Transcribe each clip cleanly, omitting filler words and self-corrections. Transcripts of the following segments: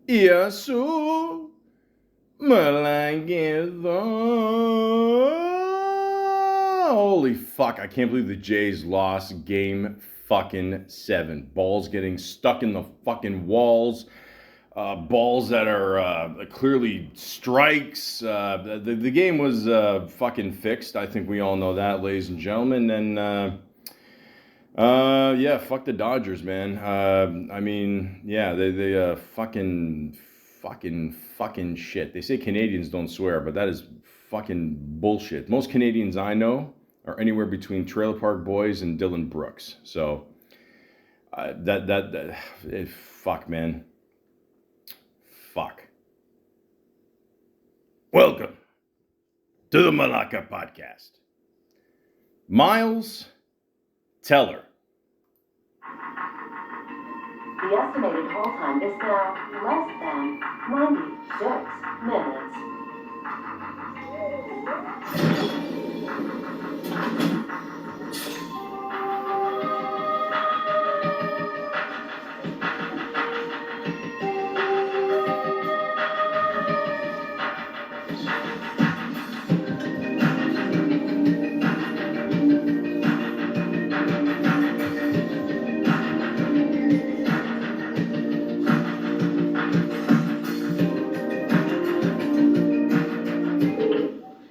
Yasu Malaka. Holy fuck, I can't believe the Jays lost game fucking 7. Balls getting stuck in the fucking walls. Balls that are clearly strikes. The game was fucking fixed. I think we all know that, ladies and gentlemen. And yeah, fuck the Dodgers, man. I mean, yeah, they fucking shit. They say Canadians don't swear, but that is fucking bullshit. Most Canadians I know are anywhere between Trailer Park Boys and Dylan Brooks. So fuck, man, fuck. Welcome to the Malaka podcast. Miles Teller. The estimated hold time is now less than 96 minutes.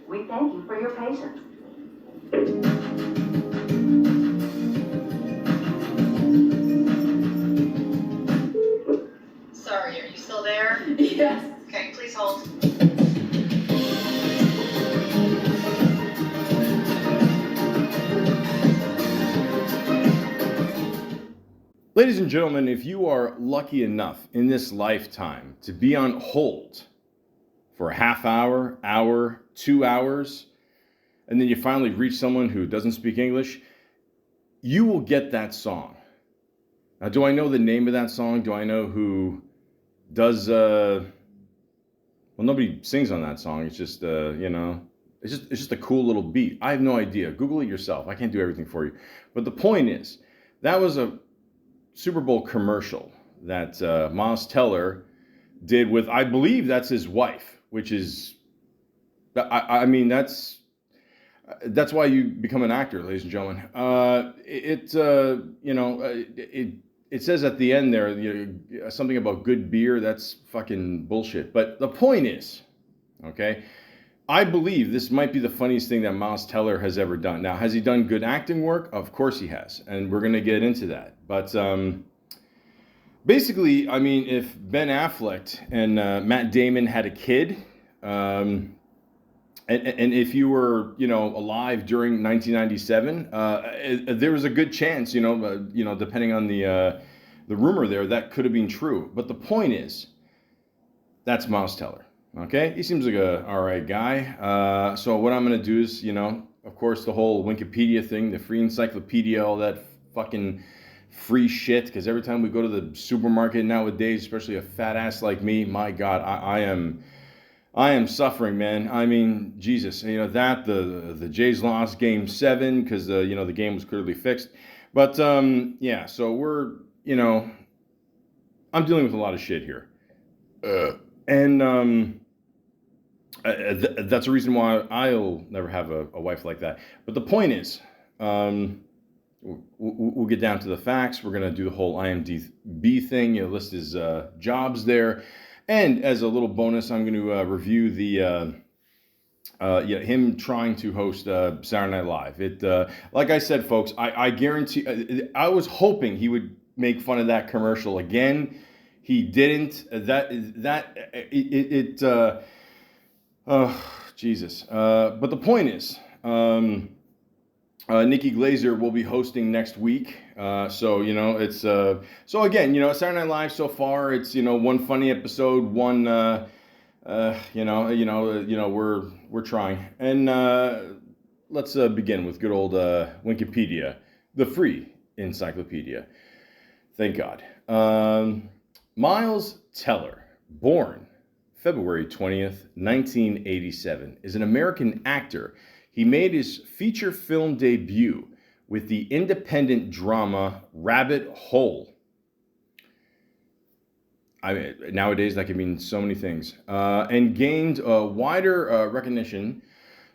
We thank you for your patience. Sorry, are you still there? Yes. Okay, please hold. Ladies and gentlemen, if you are lucky enough in this lifetime to be on hold for a half hour, 2 hours, and then you finally reach someone who doesn't speak English, you will get that song. Now, do I know the name of that song? Do I know who does, well, nobody sings on that song. It's just, it's just a cool little beat. I have no idea. Google it yourself. I can't do everything for you. But the point is, that was a Super Bowl commercial that Miles Teller did with, I believe that's his wife, which is, I mean, that's why you become an actor, ladies and gentlemen. It says at the end there, something about good beer. That's fucking bullshit. But the point is, okay, I believe this might be the funniest thing that Miles Teller has ever done. Now, has he done good acting work? Of course he has, and we're gonna get into that. But basically, I mean, if Ben Affleck and Matt Damon had a kid, and if you were, alive during 1997, there was a good chance, depending on the rumor there, that could have been true. But the point is, that's Miles Teller. Okay, he seems like a all right guy. So what I'm gonna do is, of course, the whole Wikipedia thing, the free encyclopedia, all that fucking free shit. Because every time we go to the supermarket nowadays, especially a fat ass like me, my God, I am suffering, man. I mean, Jesus, the Jays lost game 7 because the game was clearly fixed. But yeah, so we're, I'm dealing with a lot of shit here, and that's a reason why I'll never have a wife like that. But the point is, we'll get down to the facts. We're gonna do the whole IMDb thing. List his jobs there. And as a little bonus, I'm going to review the him trying to host Saturday Night Live. Like I said, folks, I guarantee. I was hoping he would make fun of that commercial again. He didn't. Jesus. But the point is, Nikki Glazer will be hosting next week. So it's so again, Saturday Night Live so far, it's one funny episode, one we're trying. And let's begin with good old Wikipedia, the free encyclopedia. Thank God. Miles Teller, born February 20th, 1987, is an American actor. He made his feature film debut with the independent drama Rabbit Hole. I mean, nowadays that can mean so many things. And gained wider recognition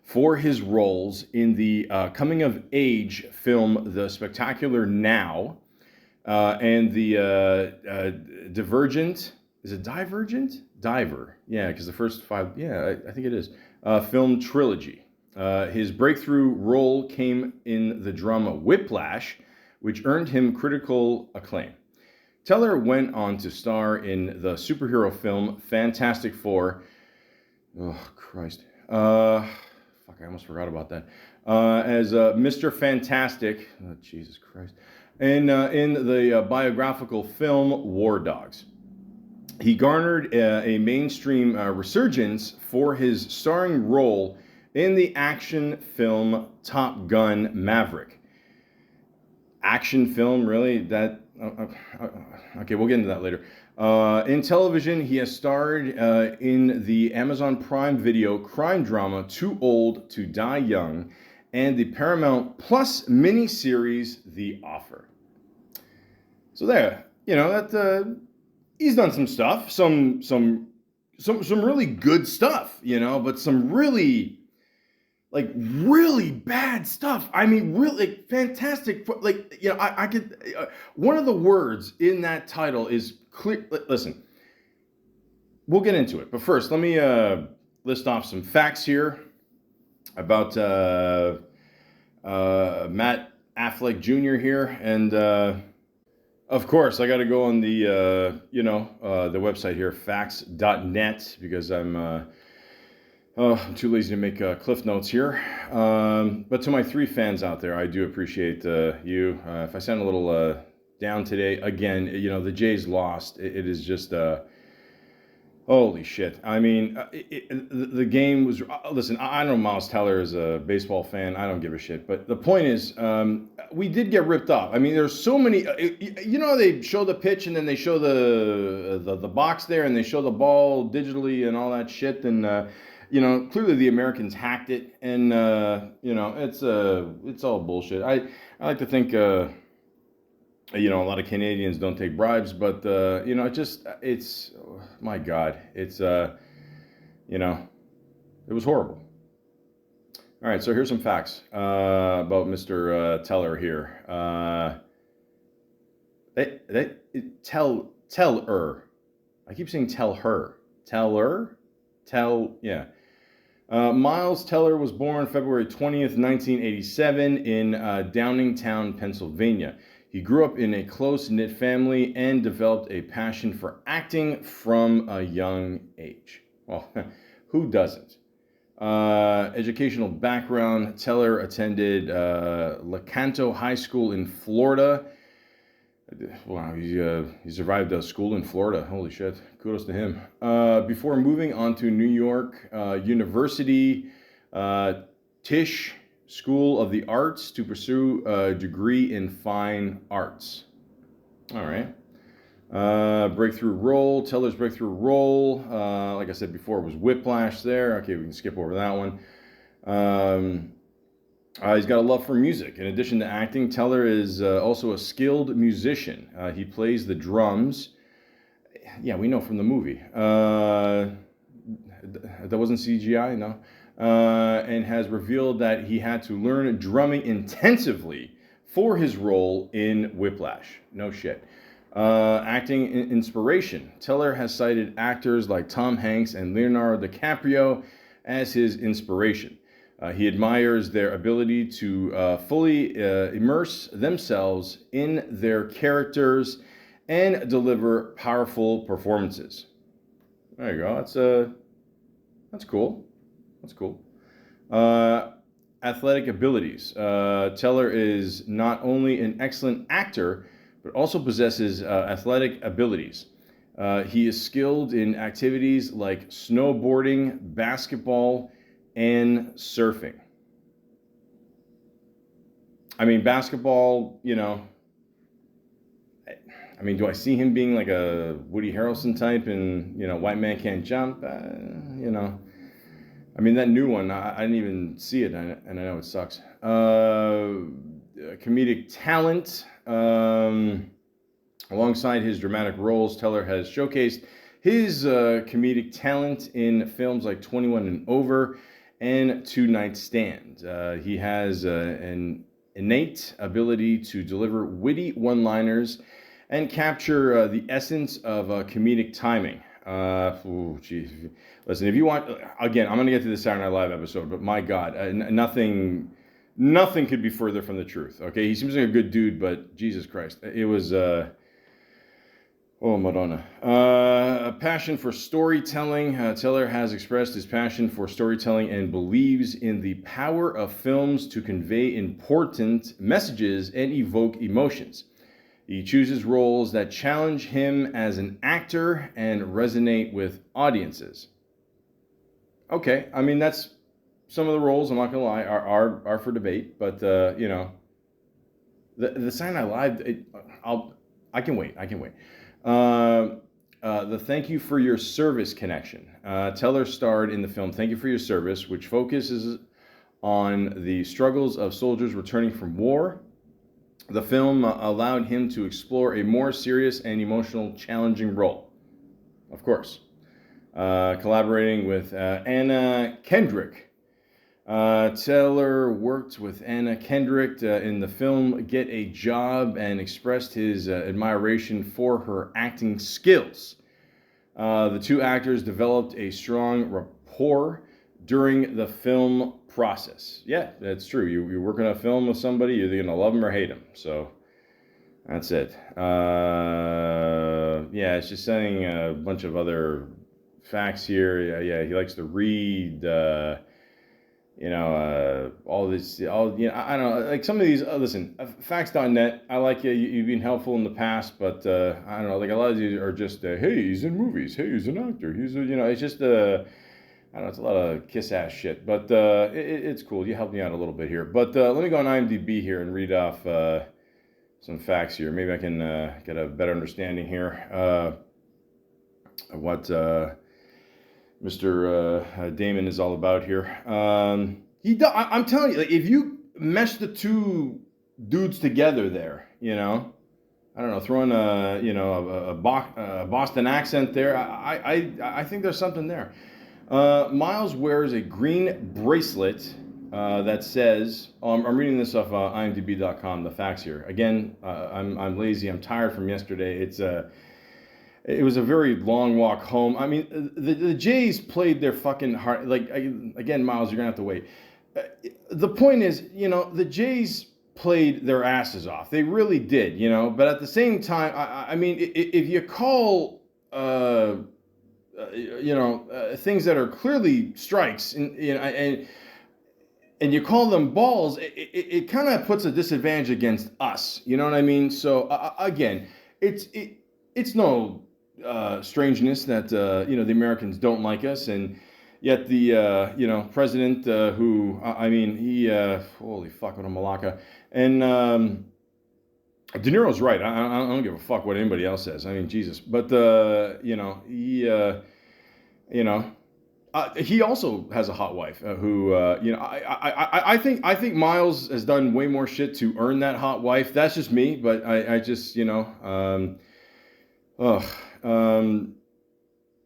for his roles in the coming of age film The Spectacular Now, and the Divergent. Is it Divergent? Diver. Yeah, because the first five, yeah, I think it is. Film trilogy. His breakthrough role came in the drama Whiplash, which earned him critical acclaim. Teller went on to star in the superhero film Fantastic Four. Oh, Christ. Fuck, I almost forgot about that. As Mr. Fantastic. Oh, Jesus Christ. And in the biographical film War Dogs. He garnered a mainstream resurgence for his starring role in the action film Top Gun Maverick. Action film, really? That okay, we'll get into that later. In television, he has starred in the Amazon Prime Video crime drama Too Old to Die Young and the Paramount Plus miniseries The Offer. So there, that he's done some stuff, some really good stuff, but some really bad stuff. I mean, really fantastic. I could. One of the words in that title is clear. Listen, we'll get into it, but first, let me list off some facts here about Matt Affleck Jr. here, and of course, I got to go on the the website here, facts.net, because I'm too lazy to make cliff notes here. But to my 3 fans out there, I do appreciate you. If I sound a little down today, again, the Jays lost. It is just holy shit. I mean, the game was... Listen, I know Miles Teller is a baseball fan. I don't give a shit. But the point is, we did get ripped off. I mean, there's so many... they show the pitch and then they show the box there and they show the ball digitally and all that shit. And, clearly the Americans hacked it. And, it's all bullshit. I like to think... a lot of Canadians don't take bribes, but, it's, my God, it's, it was horrible. All right, so here's some facts about Mr. Teller here. Teller. I keep saying tell her. Yeah. Miles Teller was born February 20th, 1987 in Downingtown, Pennsylvania. He grew up in a close-knit family and developed a passion for acting from a young age. Well, who doesn't? Educational background: Teller attended Lecanto High School in Florida. Wow, he survived school in Florida. Holy shit. Kudos to him. Before moving on to New York University, Tisch School of the Arts to pursue a degree in fine arts. All right. Breakthrough role. Teller's breakthrough role, like I said before, was Whiplash there. Okay, we can skip over that one. He's got a love for music. In addition to acting, Teller is also a skilled musician. He plays the drums. Yeah, we know from the movie. That wasn't CGI, no. And has revealed that he had to learn drumming intensively for his role in Whiplash. No shit. Acting inspiration. Teller has cited actors like Tom Hanks and Leonardo DiCaprio as his inspiration. He admires their ability to fully immerse themselves in their characters and deliver powerful performances. There you go. That's cool. That's cool. Athletic abilities. Teller is not only an excellent actor, but also possesses athletic abilities. He is skilled in activities like snowboarding, basketball, and surfing. I mean, basketball, do I see him being like a Woody Harrelson type and, White Man Can't Jump? That new one, I didn't even see it, and I know it sucks. Comedic talent. Alongside his dramatic roles, Teller has showcased his comedic talent in films like 21 and Over and Two Night Stand. He has an innate ability to deliver witty one-liners and capture the essence of comedic timing. Listen, if you want, again, I'm going to get to the Saturday Night Live episode, but my God, nothing could be further from the truth. Okay, he seems like a good dude, but Jesus Christ, it was. Oh, Madonna. A passion for storytelling. Teller has expressed his passion for storytelling and believes in the power of films to convey important messages and evoke emotions. He chooses roles that challenge him as an actor and resonate with audiences. Okay, I mean, that's some of the roles, I'm not going to lie, are for debate, but, you know, the Saturday Night Live, I can wait. The Thank You for Your Service connection. Teller starred in the film Thank You for Your Service, which focuses on the struggles of soldiers returning from war. The film allowed him to explore a more serious and emotional, challenging role. Of course. Collaborating with Anna Kendrick. Teller worked with Anna Kendrick in the film Get a Job and expressed his admiration for her acting skills. The two actors developed a strong rapport during the film process. Yeah, that's true. You work on a film with somebody, you're either going to love them or hate them. So that's it. Yeah, it's just saying a bunch of other facts here. Yeah, he likes to read. All this, I don't know, like some of these, listen, facts.net, I like you, you've been helpful in the past, but, I don't know, like a lot of these are just, hey, he's in movies, hey, he's an actor, it's just, I don't know, it's a lot of kiss-ass shit, but, it's cool, you helped me out a little bit here, but, let me go on IMDb here and read off, some facts here, maybe I can, get a better understanding here, of what, Mr. Damon is all about here. I'm telling you, like, if you mesh the two dudes together there, I don't know, throwing a Boston accent there, I think there's something there. Miles wears a green bracelet that says, I'm reading this off IMDb.com, the facts here. Again, I'm lazy, I'm tired from yesterday. It was a very long walk home. I mean, the Jays played their fucking heart. Like, again, Miles, you're going to have to wait. The point is, the Jays played their asses off. They really did, But at the same time, I mean, if you call, things that are clearly strikes, and you call them balls, it kind of puts a disadvantage against us. You know what I mean? So, again, it's no strangeness that the Americans don't like us, and yet the president who he holy fuck, what a Malaka, and De Niro's right. I don't give a fuck what anybody else says. I mean, Jesus, but he also has a hot wife who I think Miles has done way more shit to earn that hot wife. That's just me, but I just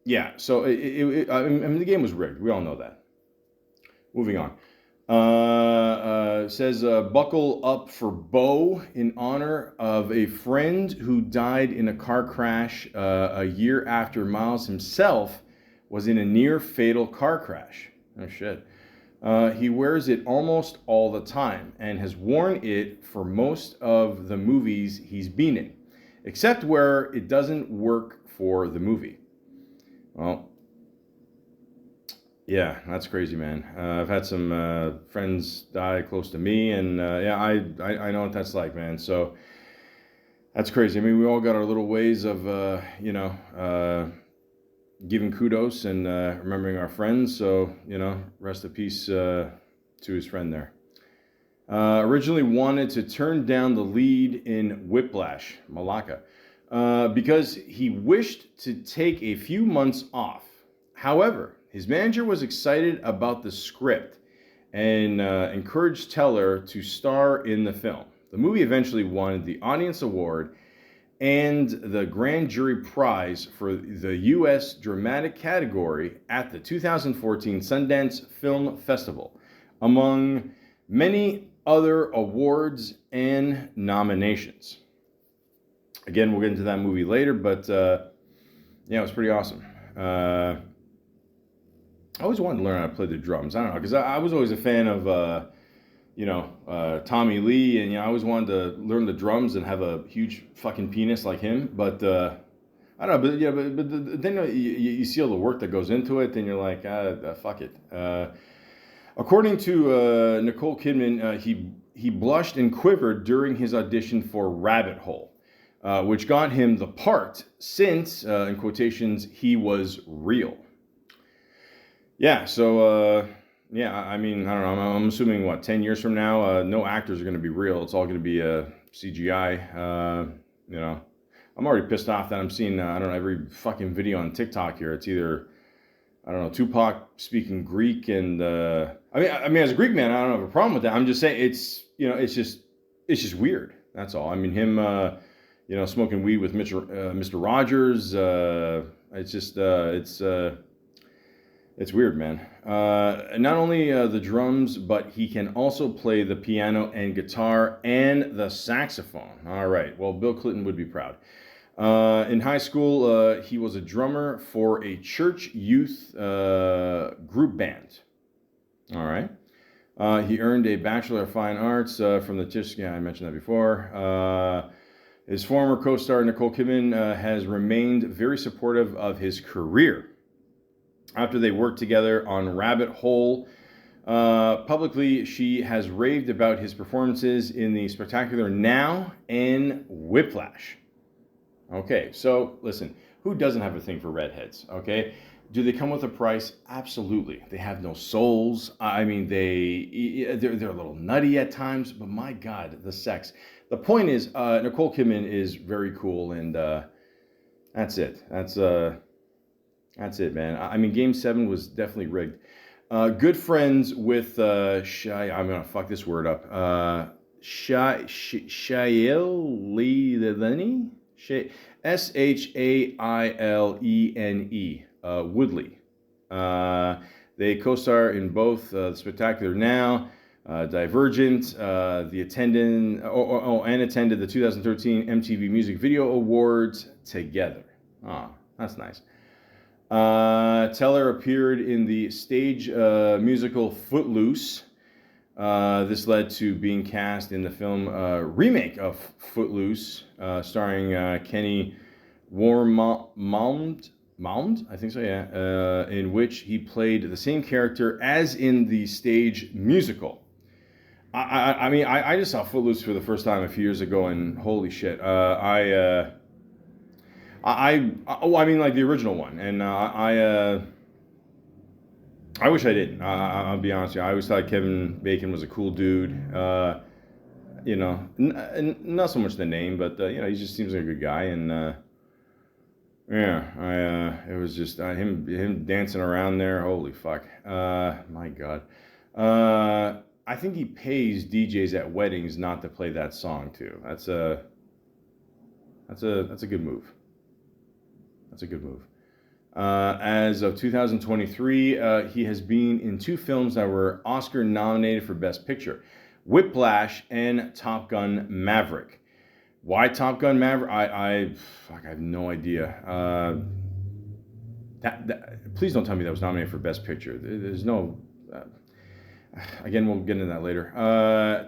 yeah, so I mean, the game was rigged. We all know that. Moving on. Says, buckle up for Bo in honor of a friend who died in a car crash a year after Miles himself was in a near fatal car crash. Oh, shit. He wears it almost all the time and has worn it for most of the movies he's been in, except where it doesn't work for the movie. Well, yeah, that's crazy, man. I've had some friends die close to me, and yeah, I know what that's like, man. So that's crazy. I mean, we all got our little ways of, giving kudos and remembering our friends. So, rest in peace to his friend there. Originally wanted to turn down the lead in Whiplash, Malaka, because he wished to take a few months off. However, his manager was excited about the script and encouraged Teller to star in the film. The movie eventually won the Audience Award and the Grand Jury Prize for the U.S. Dramatic category at the 2014 Sundance Film Festival, among many other awards and nominations. Again, we'll get into that movie later, but yeah, it was pretty awesome. I always wanted to learn how to play the drums. I don't know, because I was always a fan of, Tommy Lee, and I always wanted to learn the drums and have a huge fucking penis like him. But I don't know, but yeah, but then you see all the work that goes into it, and you're like, fuck it. According to Nicole Kidman, he blushed and quivered during his audition for Rabbit Hole, which got him the part since, in quotations, he was real. Yeah, so, I mean, I don't know, I'm assuming, 10 years from now, no actors are going to be real. It's all going to be CGI, I'm already pissed off that I'm seeing, every fucking video on TikTok here. It's either, Tupac speaking Greek, and, I mean, as a Greek man, I don't have a problem with that. I'm just saying it's just weird. That's all. I mean, him, smoking weed with Mr. Rogers, it's weird, man. Not only the drums, but he can also play the piano and guitar and the saxophone. All right. Well, Bill Clinton would be proud. In high school, he was a drummer for a church youth group band. All right. He earned a Bachelor of Fine Arts from the Tisch. Yeah, I mentioned that before. His former co-star Nicole Kidman has remained very supportive of his career. After they worked together on Rabbit Hole, publicly, she has raved about his performances in the spectacular Now and Whiplash. Okay, so listen, who doesn't have a thing for redheads, okay? Do they come with a price? Absolutely. They have no souls. I mean, they're a little nutty at times, but my God, the sex. The point is, Nicole Kidman is very cool, and that's it. That's it, man. I mean, Game 7 was definitely rigged. Good friends with I'm gonna fuck this word up. Shailene? Shailene. Woodley. They co-star in both The Spectacular Now, Divergent, and attended the 2013 MTV Music Video Awards together. Ah, that's nice. Teller appeared in the stage musical Footloose. This led to being cast in the film remake of Footloose, starring Kenny Wormald, I think so, yeah, in which he played the same character as in the stage musical. I mean, I just saw Footloose for the first time a few years ago, and holy shit, I mean, like the original one, and I wish I didn't. I'll be honest with you. I always thought Kevin Bacon was a cool dude. Not so much the name, but he just seems like a good guy, and it was just him dancing around there. Holy fuck, my God. I think he pays DJs at weddings not to play that song too. That's a good move. That's a good move. As of 2023, he has been in 2 films that were Oscar nominated for Best Picture: Whiplash and Top Gun Maverick. Why Top Gun Maverick? I have no idea. Please don't tell me that was nominated for Best Picture. There's no. Again, we'll get into that later.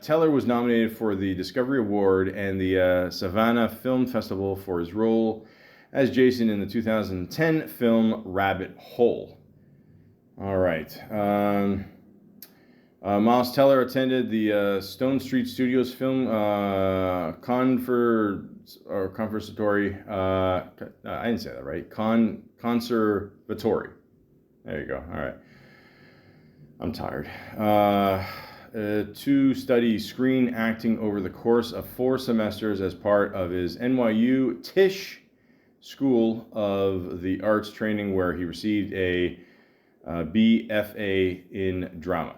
Teller was nominated for the Discovery Award and the Savannah Film Festival for his role as Jason in the 2010 film Rabbit Hole. All right. Miles Teller attended the Stone Street Studios film Conservatory. I didn't say that right. Conservatory. There you go. All right. I'm tired. To study screen acting over the course of 4 semesters as part of his NYU Tisch School of the Arts training, where he received a BFA in drama.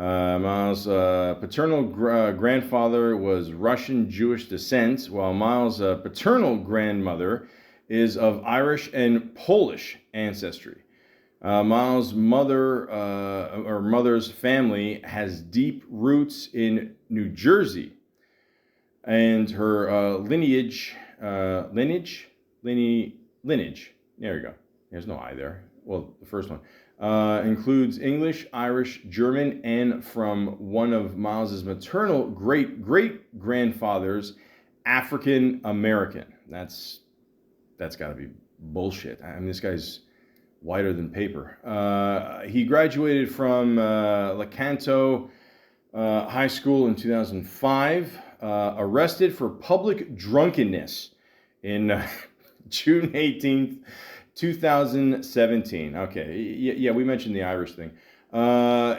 Miles' paternal grandfather was Russian Jewish descent, while Miles' paternal grandmother is of Irish and Polish ancestry. Miles' mother's family has deep roots in New Jersey, and her lineage. There we go. There's no I there. Well, the first one includes English, Irish, German, and from one of Miles's maternal great grandfathers, African American. That's got to be bullshit. I mean, this guy's whiter than paper. He graduated from Lecanto High School in 2005. Arrested for public drunkenness in June 18th, 2017. Okay, yeah, we mentioned the Irish thing.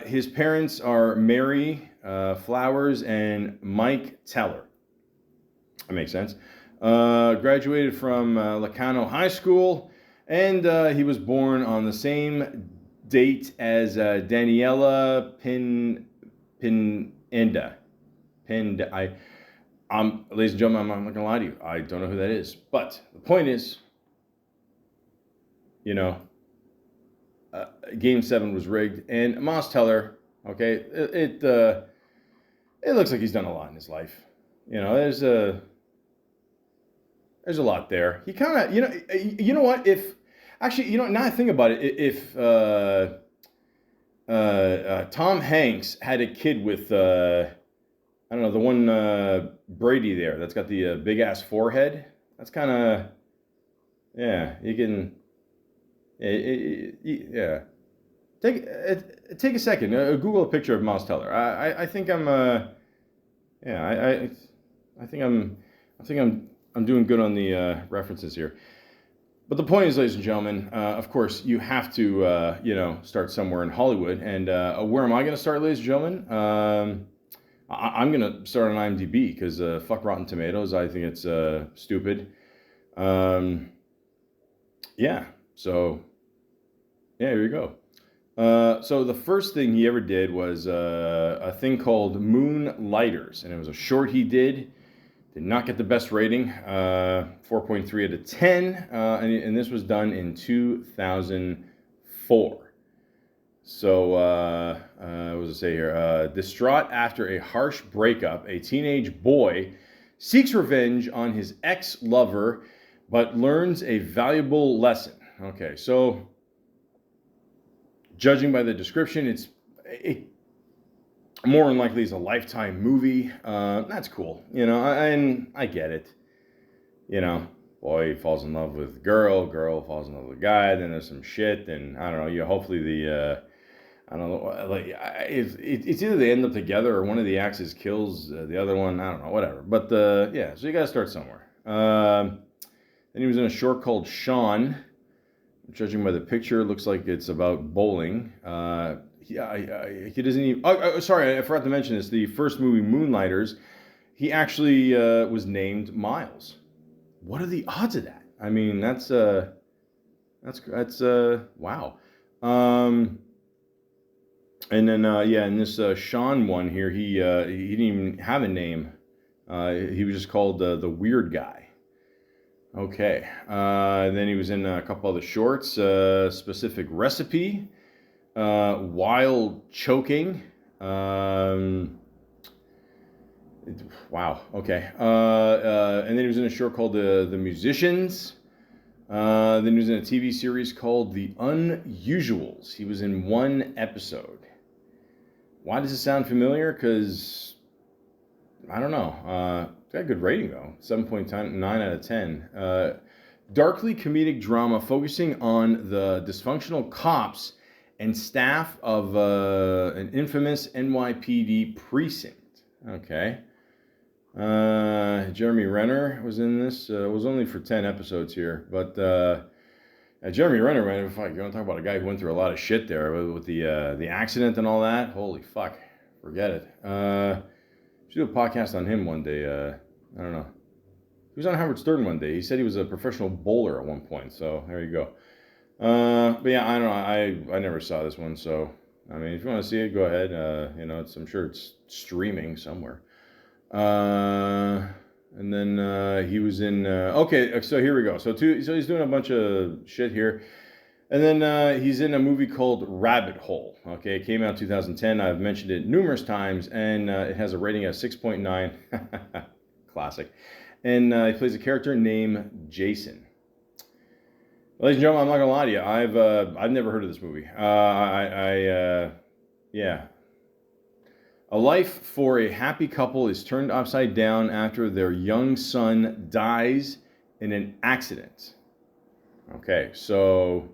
His parents are Mary Flowers and Mike Teller. That makes sense. Graduated from Lacano High School, and he was born on the same date as Daniela Pinenda. Ladies and gentlemen, I'm not gonna lie to you. I don't know who that is, but the point is, Game 7 was rigged, and Miles Teller. Okay, it looks like he's done a lot in his life. There's a lot there. He kind of, you know what? If actually, now I think about it, if Tom Hanks had a kid with I don't know, the one Brady there that's got the big ass forehead. That's kind of, yeah. You can, yeah. Take a second. Google a picture of Miles Teller. I think I'm, yeah. I think I'm doing good on the references here. But the point is, ladies and gentlemen, of course, you have to, start somewhere in Hollywood. And where am I going to start, ladies and gentlemen? I'm going to start on IMDb because fuck Rotten Tomatoes. I think it's stupid. Yeah. So, yeah, here you go. So the first thing he ever did was a thing called Moonlighters. And it was a short he did. Did not get the best rating. 4.3 out of 10. And this was done in 2004. So, what does it say here? Distraught after a harsh breakup, a teenage boy seeks revenge on his ex-lover, but learns a valuable lesson. Okay, so judging by the description, it more than likely is a Lifetime movie. That's cool, and I get it. Boy falls in love with girl falls in love with guy, then there's some shit, and I don't know, hopefully I don't know, like, it's either they end up together or one of the axes kills the other one, I don't know, whatever. But, yeah, so you gotta start somewhere. Then he was in a short called Sean. Judging by the picture, it looks like it's about bowling. He doesn't even, sorry, I forgot to mention this. The first movie, Moonlighters, he actually was named Miles. What are the odds of that? I mean, that's wow. And then, yeah, in this Sean one here, he didn't even have a name. He was just called the Weird Guy. Okay. Then he was in a couple other shorts. Specific Recipe. Wild Choking. Wow. Okay. And then he was in a short called The Musicians. Then he was in a TV series called The Unusuals. He was in one episode. Why does it sound familiar? Because, I don't know. It's got a good rating, though. 7.9 out of 10. Darkly comedic drama focusing on the dysfunctional cops and staff of an infamous NYPD precinct. Okay. Jeremy Renner was in this. It was only for 10 episodes here. But Jeremy Renner, man, if you want to talk about a guy who went through a lot of shit there with the accident and all that, holy fuck. Forget it. Should do a podcast on him one day. I don't know. He was on Howard Stern one day. He said he was a professional bowler at one point. So there you go. But yeah, I don't know. I never saw this one. So I mean, if you want to see it, go ahead. I'm sure it's streaming somewhere. And then he was in. Okay, so here we go. So he's doing a bunch of shit here. And then he's in a movie called Rabbit Hole. Okay, it came out in 2010. I've mentioned it numerous times, and it has a rating of 6.9. Classic. And he plays a character named Jason. Ladies and gentlemen, I'm not gonna lie to you. I've never heard of this movie. Yeah. A life for a happy couple is turned upside down after their young son dies in an accident. Okay, so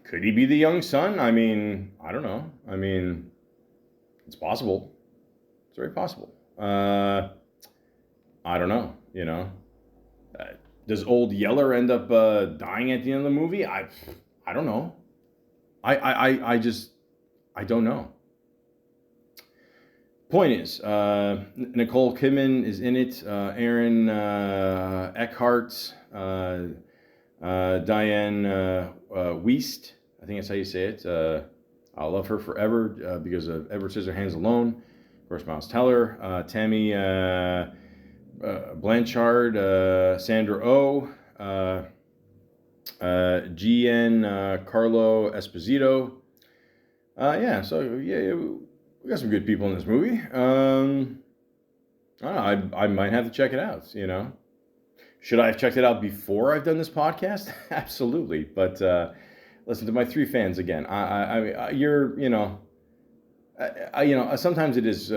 could he be the young son? I mean, I don't know. I mean, it's possible. It's very possible. I don't know. Does Old Yeller end up dying at the end of the movie? I don't know. I don't know. Point is, Nicole Kidman is in it. Aaron Eckhart, Diane Wiest, I think that's how you say it. I'll love her forever because of Edward Scissorhands alone. Of course, Miles Teller, Tammy Blanchard, Sandra Oh, G.N. Carlo Esposito. We got some good people in this movie. I don't know, I might have to check it out, Should I have checked it out before I've done this podcast? Absolutely. But listen to my three fans again. Sometimes it is,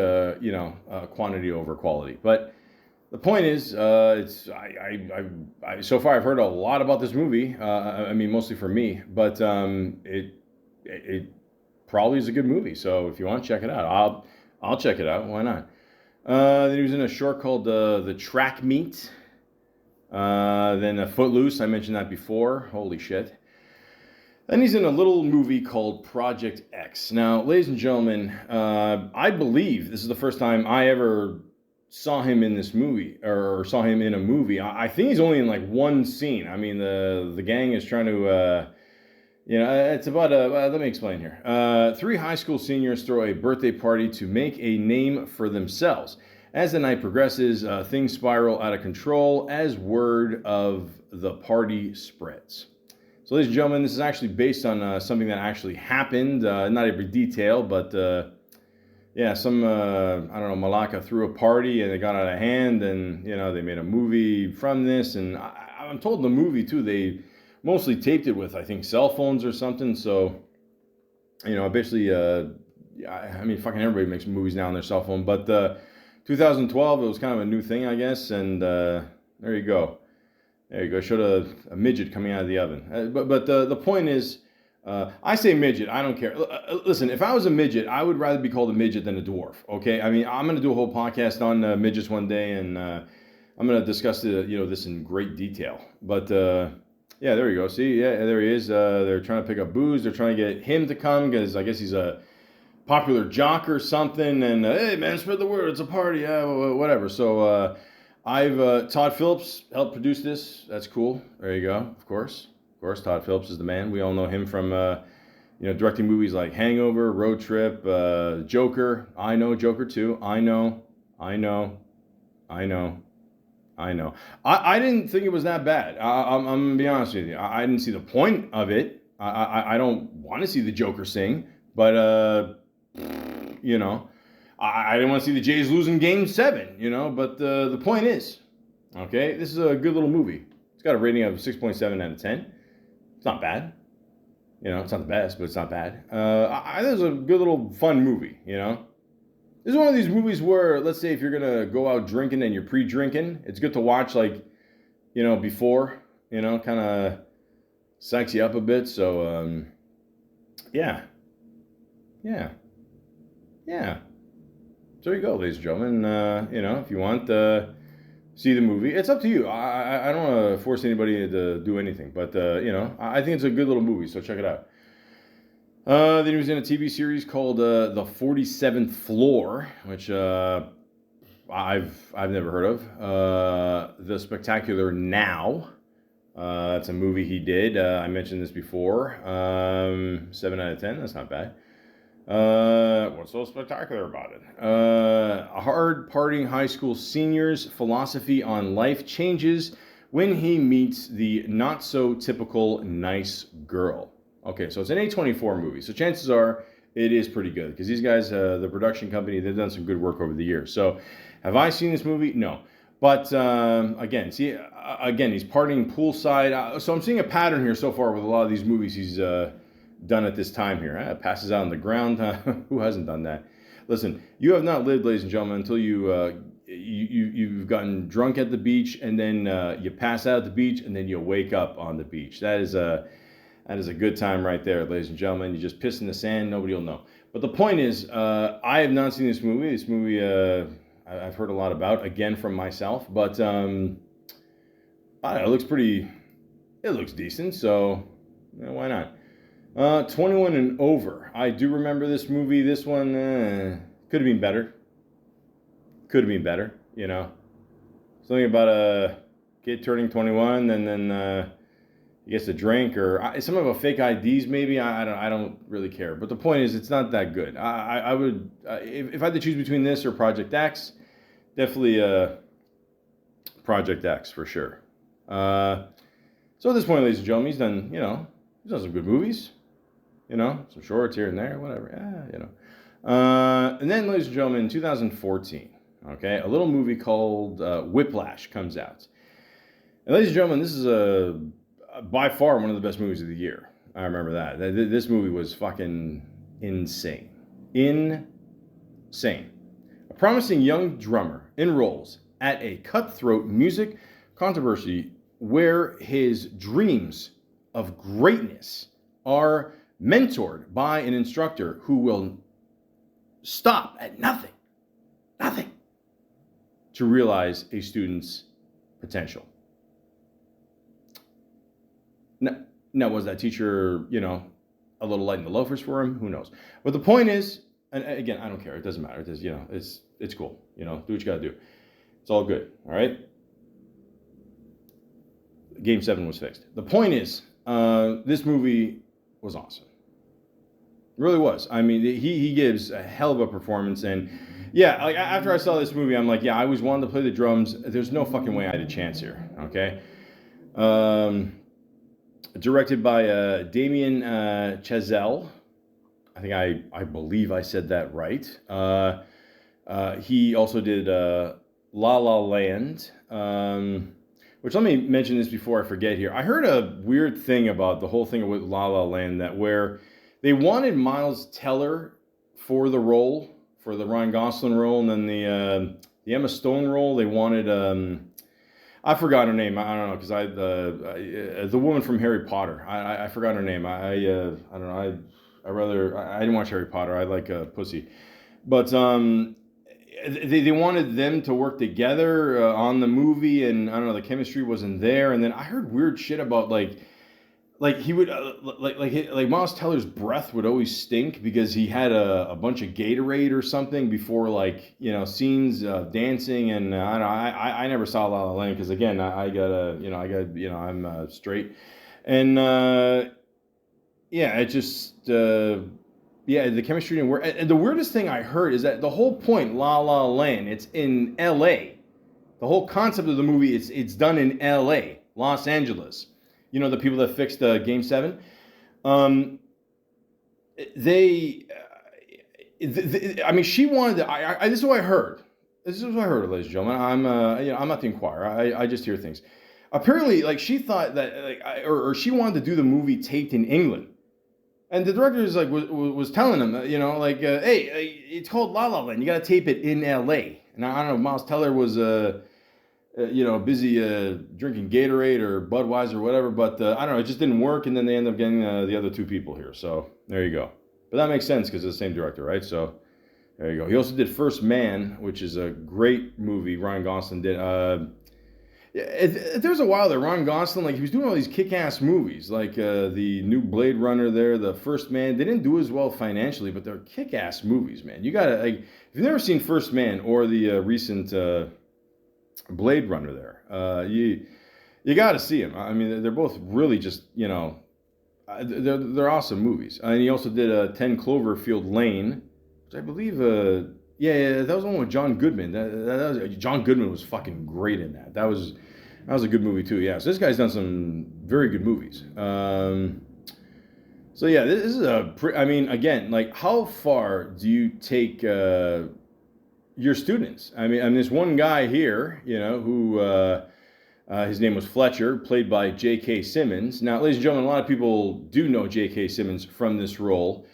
quantity over quality. But the point is, so far I've heard a lot about this movie. Mostly for me, but it probably is a good movie. So if you want to check it out, I'll check it out. Why not? Then he was in a short called The Track Meet. Then Footloose, I mentioned that before. Holy shit. Then he's in a little movie called Project X. Now, ladies and gentlemen, I believe this is the first time I ever saw him in this movie, or saw him in a movie. I think he's only in like one scene. I mean, the gang is trying to, it's about let me explain here. Three high school seniors throw a birthday party to make a name for themselves. As the night progresses, things spiral out of control as word of the party spreads. So, ladies and gentlemen, this is actually based on something that actually happened. Not every detail, but Malaka threw a party and it got out of hand, and they made a movie from this. And I'm told in the movie too, they mostly taped it with, I think, cell phones or something. So, basically, fucking everybody makes movies now on their cell phone. But 2012, it was kind of a new thing, I guess. And there you go. There you go. Showed a midget coming out of the oven. But the point is, I say midget. I don't care. Listen, if I was a midget, I would rather be called a midget than a dwarf. Okay. I mean, I'm going to do a whole podcast on midgets one day, and I'm going to discuss this in great detail. But there you go. See, there he is. They're trying to pick up booze. They're trying to get him to come because I guess he's a popular jock or something. And hey, man, spread the word. It's a party. Yeah, whatever. So Todd Phillips helped produce this. That's cool. There you go. Of course, Todd Phillips is the man. We all know him from directing movies like Hangover, Road Trip, Joker. I know Joker too. I know. I didn't think it was that bad. I'm gonna be honest with you. I didn't see the point of it. I don't want to see the Joker sing, but I didn't want to see the Jays losing Game 7. But the point is, okay, this is a good little movie. It's got a rating of 6.7 out of 10. It's not bad. It's not the best, but it's not bad. This is a good little fun movie. This is one of these movies where, let's say, if you're gonna go out drinking and you're pre-drinking, it's good to watch before, kind of psychs you up a bit. So, yeah. So there you go, ladies and gentlemen. If you want see the movie, it's up to you. I don't want to force anybody to do anything, but I think it's a good little movie. So check it out. Then he was in a TV series called The 47th Floor, which I've never heard of. The Spectacular Now, It's a movie he did. I mentioned this before. 7 out of 10. That's not bad. What's so spectacular about it? Hard partying high school senior's philosophy on life changes when he meets the not so typical nice girl. Okay, so it's an A24 movie, so chances are it is pretty good because these guys, the production company, they've done some good work over the years. So, have I seen this movie? No. But again, he's partying poolside. So I'm seeing a pattern here so far with a lot of these movies he's done at this time here. Passes out on the ground. Who hasn't done that? Listen, you have not lived, ladies and gentlemen, until you've gotten drunk at the beach, and then you pass out at the beach, and then you wake up on the beach. That is a good time right there, ladies and gentlemen. You just piss in the sand, nobody will know. But the point is, I have not seen this movie. This movie I've heard a lot about, again, from myself. But I don't know, it looks pretty, it looks decent, so why not? 21 and over. I do remember this movie. This one could have been better. Could have been better, you know. Something about a kid turning 21 and then he gets a drink or some of a fake IDs maybe. I don't really care. But the point is, it's not that good. I would if I had to choose between this or Project X, definitely Project X for sure. So at this point, ladies and gentlemen, he's done some good movies. Some shorts here and there, whatever. And then, ladies and gentlemen, in 2014, okay, a little movie called Whiplash comes out. And ladies and gentlemen, this is by far one of the best movies of the year. I remember that. This movie was fucking insane. Insane. A promising young drummer enrolls at a cutthroat music controversy where his dreams of greatness are mentored by an instructor who will stop at nothing to realize a student's potential. Now, was that teacher, a little light in the loafers for him? Who knows? But the point is, and again, I don't care. It doesn't matter. It is, it's cool. Do what you gotta do. It's all good. All right. Game 7 was fixed. The point is, this movie was awesome. It really was. I mean, he gives a hell of a performance, and yeah, like after I saw this movie, I'm like, yeah, I always wanted to play the drums. There's no fucking way I had a chance here. Okay. Directed by Damien Chazelle. I think I believe I said that right. He also did La La Land. Which, let me mention this before I forget here. I heard a weird thing about the whole thing with La La Land, that where they wanted Miles Teller for the role, for the Ryan Gosling role, and then the Emma Stone role. They wanted I forgot her name. I don't know, because the woman from Harry Potter. I forgot her name. I don't know. I didn't watch Harry Potter. I like Pussy, but they wanted them to work together on the movie, and I don't know, the chemistry wasn't there. And then I heard weird shit about like he would like Miles Teller's breath would always stink because he had a bunch of Gatorade or something before scenes dancing, and I never saw La La Land because again I'm straight, and it just the chemistry didn't work. And the weirdest thing I heard is that the whole point, La La Land, it's in L.A. The whole concept of the movie, it's done in L.A., Los Angeles. The people that fixed Game 7. She wanted to. This is what I heard. This is what I heard, ladies and gentlemen. I'm not the Inquirer. I just hear things. Apparently, she thought that, or she wanted to do the movie taped in England. And the director was telling them, hey, it's called La La Land. You got to tape it in L.A. And I don't know, Miles Teller was, busy drinking Gatorade or Budweiser or whatever. But I don't know, it just didn't work. And then they ended up getting the other two people here. So there you go. But that makes sense because it's the same director, right? So there you go. He also did First Man, which is a great movie. Ryan Gosling did. There was a while there, Ryan Gosling, he was doing all these kick-ass movies, like the new Blade Runner there, the First Man. They didn't do as well financially, but they're kick-ass movies, man. You gotta, if you've never seen First Man or the recent Blade Runner there, You got to see them. I mean, they're both really just, they're awesome movies. And he also did 10 Cloverfield Lane, which I believe, yeah, that was the one with John Goodman. John Goodman was fucking great in that. That was a good movie too. Yeah, so this guy's done some very good movies. So yeah, this is I mean, again, like, how far do you take your students? I mean, this one guy here, who his name was Fletcher, played by J.K. Simmons. Now, ladies and gentlemen, a lot of people do know J.K. Simmons from this role.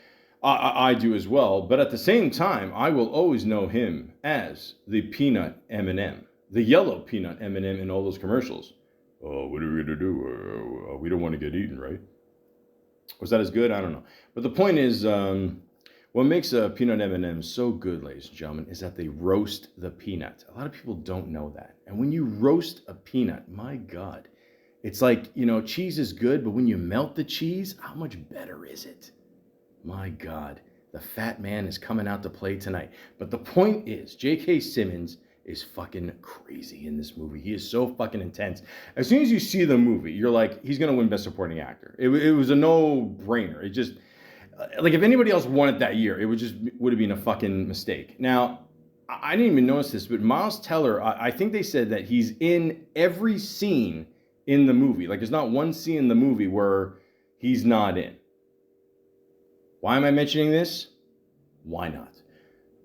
I do as well, but at the same time, I will always know him as the peanut M&M, the yellow peanut M&M in all those commercials. Oh, what are we gonna do? We don't want to get eaten, right? Was that as good? I don't know. But the point is, what makes a peanut M&M so good, ladies and gentlemen, is that they roast the peanut. A lot of people don't know that. And when you roast a peanut, my God, it's like, cheese is good, but when you melt the cheese, how much better is it? My God, the fat man is coming out to play tonight. But the point is, J.K. Simmons is fucking crazy in this movie. He is so fucking intense. As soon as you see the movie, you're like, he's going to win Best Supporting Actor. It was a no-brainer. It just, like, if anybody else won it that year, it would have been a fucking mistake. Now, I didn't even notice this, but Miles Teller, I think they said that he's in every scene in the movie. Like, there's not one scene in the movie where he's not in. Why am I mentioning this? Why not?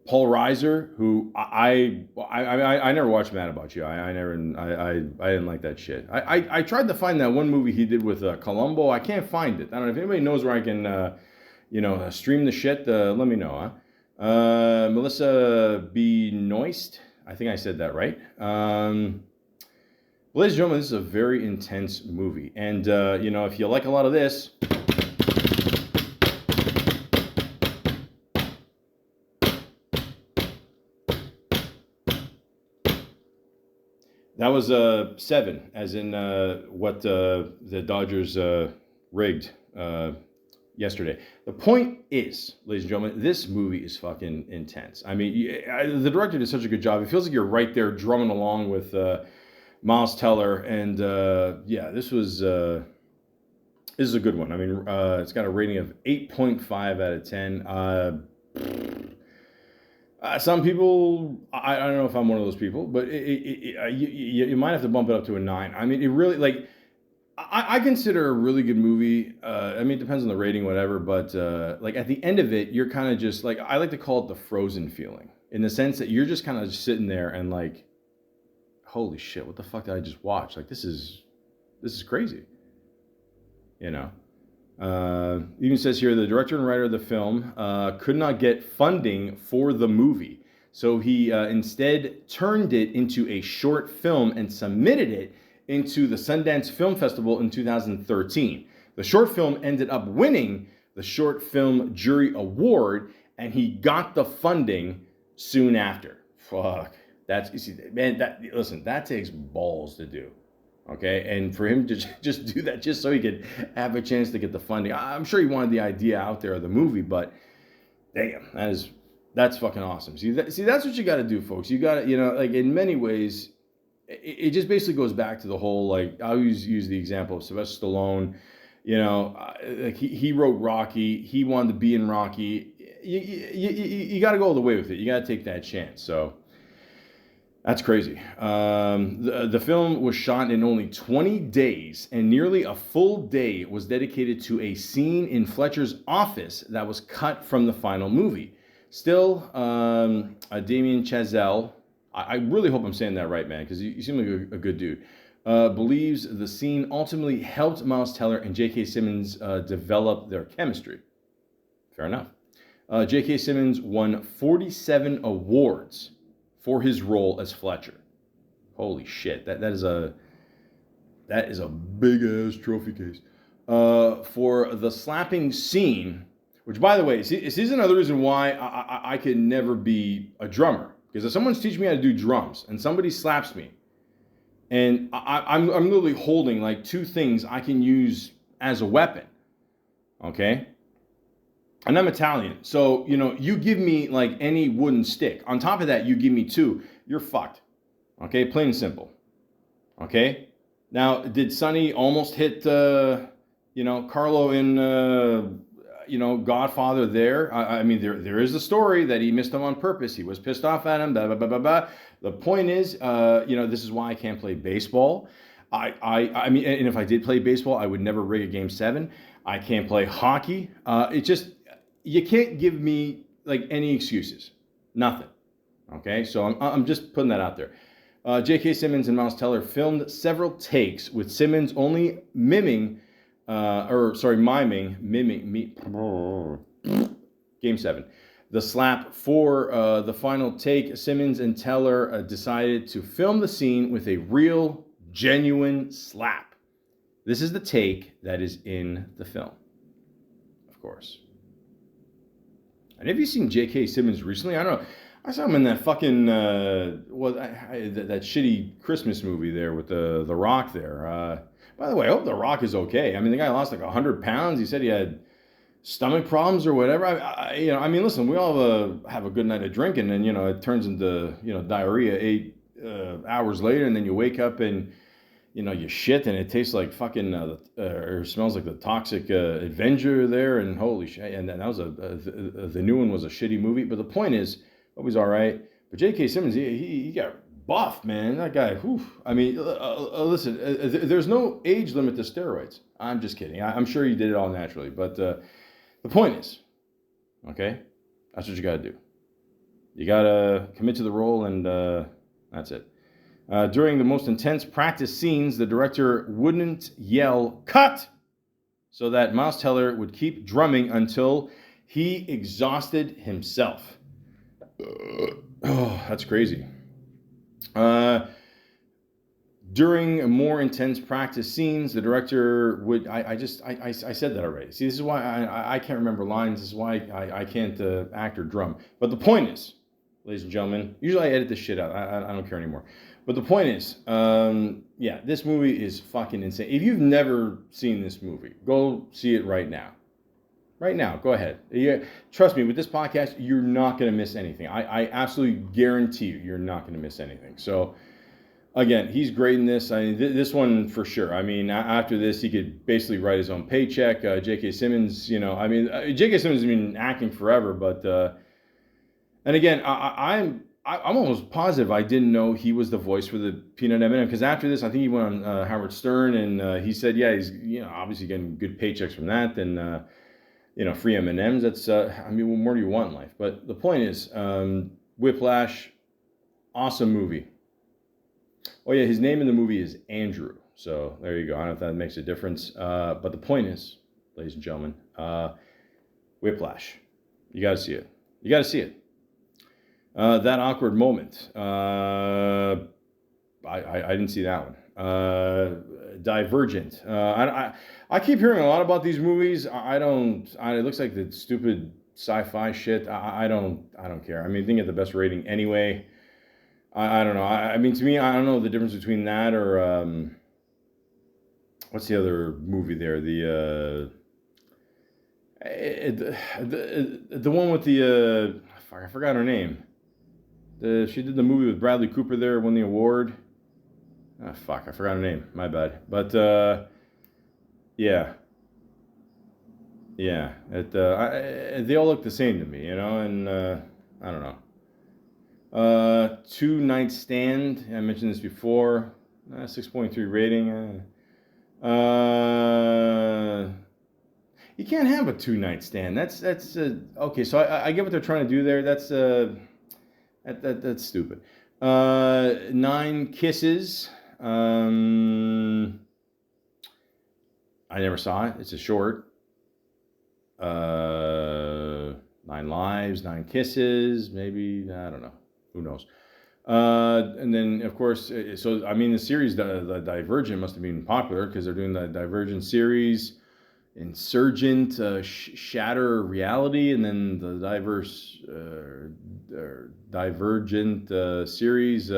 Paul Reiser, who I never watched Mad About You. I didn't like that shit. I tried to find that one movie he did with Columbo. I can't find it. I don't know if anybody knows where I can, stream the shit. Let me know, huh? Melissa Benoist. I think I said that right. Ladies and gentlemen, this is a very intense movie, and if you like a lot of this. That was 7, as in what the Dodgers rigged yesterday. The point is, ladies and gentlemen, this movie is fucking intense. I mean, the director did such a good job. It feels like you're right there drumming along with Miles Teller, and this is a good one. I mean, it's got a rating of 8.5 out of 10. Some people, I don't know if I'm one of those people, but you might have to bump it up to a 9. I mean, it really, like, I consider a really good movie. I mean, it depends on the rating, whatever, but like, at the end of it, you're kind of just like, I like to call it the Frozen feeling, in the sense that you're just kind of sitting there and like, holy shit, what the fuck did I just watch? Like, this is crazy, Even says here, the director and writer of the film could not get funding for the movie. So he instead turned it into a short film and submitted it into the Sundance Film Festival in 2013. The short film ended up winning the Short Film Jury Award, and he got the funding soon after. Fuck. That takes balls to do. Okay, and for him to just do that just so he could have a chance to get the funding. I'm sure he wanted the idea out there of the movie, but damn, that's fucking awesome. See, that's what you got to do, folks. You got to, like, in many ways, it just basically goes back to the whole, like, I always use the example of Sylvester Stallone. Like, he wrote Rocky. He wanted to be in Rocky. You got to go all the way with it. You got to take that chance. So. That's crazy. The film was shot in only 20 days, and nearly a full day was dedicated to a scene in Fletcher's office that was cut from the final movie. Still, Damien Chazelle, I really hope I'm saying that right, man, because you seem like a good dude, believes the scene ultimately helped Miles Teller and J.K. Simmons develop their chemistry. Fair enough. J.K. Simmons won 47 awards for his role as Fletcher. Holy shit, that is a big ass trophy case. For the slapping scene, which, by the way, this is another reason why I can never be a drummer. Because if someone's teaching me how to do drums and somebody slaps me, and I'm literally holding like 2 things I can use as a weapon, okay? And I'm Italian, so, you give me, like, any wooden stick. On top of that, you give me 2, you're fucked. Okay? Plain and simple. Okay? Now, did Sonny almost hit, Carlo in, Godfather there? I mean, there is a story that he missed him on purpose. He was pissed off at him, blah, blah, blah, blah, blah. The point is, this is why I can't play baseball. I mean, and if I did play baseball, I would never rig a game 7. I can't play hockey. You can't give me like any excuses. Nothing. Okay, so I'm just putting that out there. J.K. Simmons and Miles Teller filmed several takes with Simmons only miming, Game 7. The slap for the final take, Simmons and Teller decided to film the scene with a real, genuine slap. This is the take that is in the film, of course. And have you seen J.K. Simmons recently? I don't know. I saw him in that fucking that shitty Christmas movie there with the Rock there. By the way, I hope the Rock is okay. I mean, the guy lost like 100 pounds. He said he had stomach problems or whatever. Listen, we all have a good night of drinking, and it turns into diarrhea 8 hours later, and then you wake up and you shit, and it tastes like fucking or smells like the Toxic Avenger there, and holy shit. And that was the new one was a shitty movie. But the point is, he's all right. But J.K. Simmons, he got buff, man. That guy, whew. I mean, listen, there's no age limit to steroids. I'm just kidding. I'm sure he did it all naturally. But the point is, okay, that's what you got to do. You got to commit to the role, and that's it. During the most intense practice scenes, the director wouldn't yell, "Cut!" so that Miles Teller would keep drumming until he exhausted himself. Oh, that's crazy. During more intense practice scenes, the director would. I said that already. See, this is why I can't remember lines. This is why I can't act or drum. But the point is, ladies and gentlemen, usually I edit this shit out. I don't care anymore. But the point is, this movie is fucking insane. If you've never seen this movie, go see it right now. Right now, go ahead. Trust me, with this podcast, you're not going to miss anything. I absolutely guarantee you're not going to miss anything. So, again, he's great in this. I mean, this one for sure. I mean, after this, he could basically write his own paycheck. J.K. Simmons, J.K. Simmons has been acting forever, but and again, I'm almost positive I didn't know he was the voice for the Peanut M&M, because after this, I think he went on Howard Stern, and he said, yeah, he's obviously getting good paychecks from that, and free M&Ms. That's what more do you want in life? But the point is, Whiplash, awesome movie. Oh yeah, his name in the movie is Andrew. So there you go. I don't know if that makes a difference. But the point is, ladies and gentlemen, Whiplash. You got to see it. You got to see it. That awkward moment. I didn't see that one. Divergent. I keep hearing a lot about these movies. It looks like the stupid sci-fi shit. I don't care. I mean, they get the best rating anyway. I don't know. I mean, to me, I don't know the difference between that or what's the other movie there? The one with the I forgot her name. She did the movie with Bradley Cooper there, won the award. I forgot her name. My bad. But yeah. They all look the same to me, and I don't know. Two Night Stand. I mentioned this before. 6.3 rating. You can't have a 2-night stand. That's okay. So I get what they're trying to do there. That's stupid. 9 Kisses. I never saw it. It's a short. 9 Lives, 9 Kisses. Maybe, I don't know. Who knows? And then, of course, the series, the Divergent, must have been popular because they're doing the Divergent series, Insurgent, Shatter Reality, and then the Divergent series,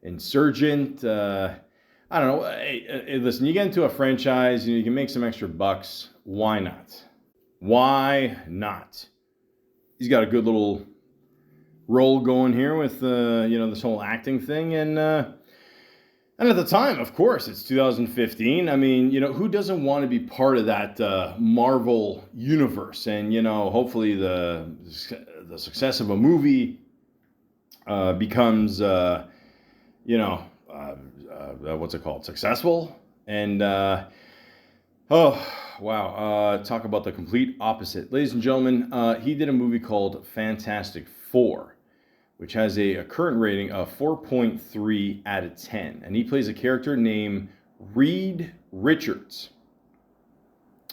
Insurgent. I don't know. Hey, listen, you get into a franchise, you can make some extra bucks. Why not? Why not? He's got a good little role going here with this whole acting thing, and And at the time, of course, it's 2015. I mean, who doesn't want to be part of that Marvel universe? And, hopefully the success of a movie becomes, what's it called? Successful. And, oh, wow. Talk about the complete opposite. Ladies and gentlemen, he did a movie called Fantastic Four, which has a current rating of 4.3 out of 10. And he plays a character named Reed Richards.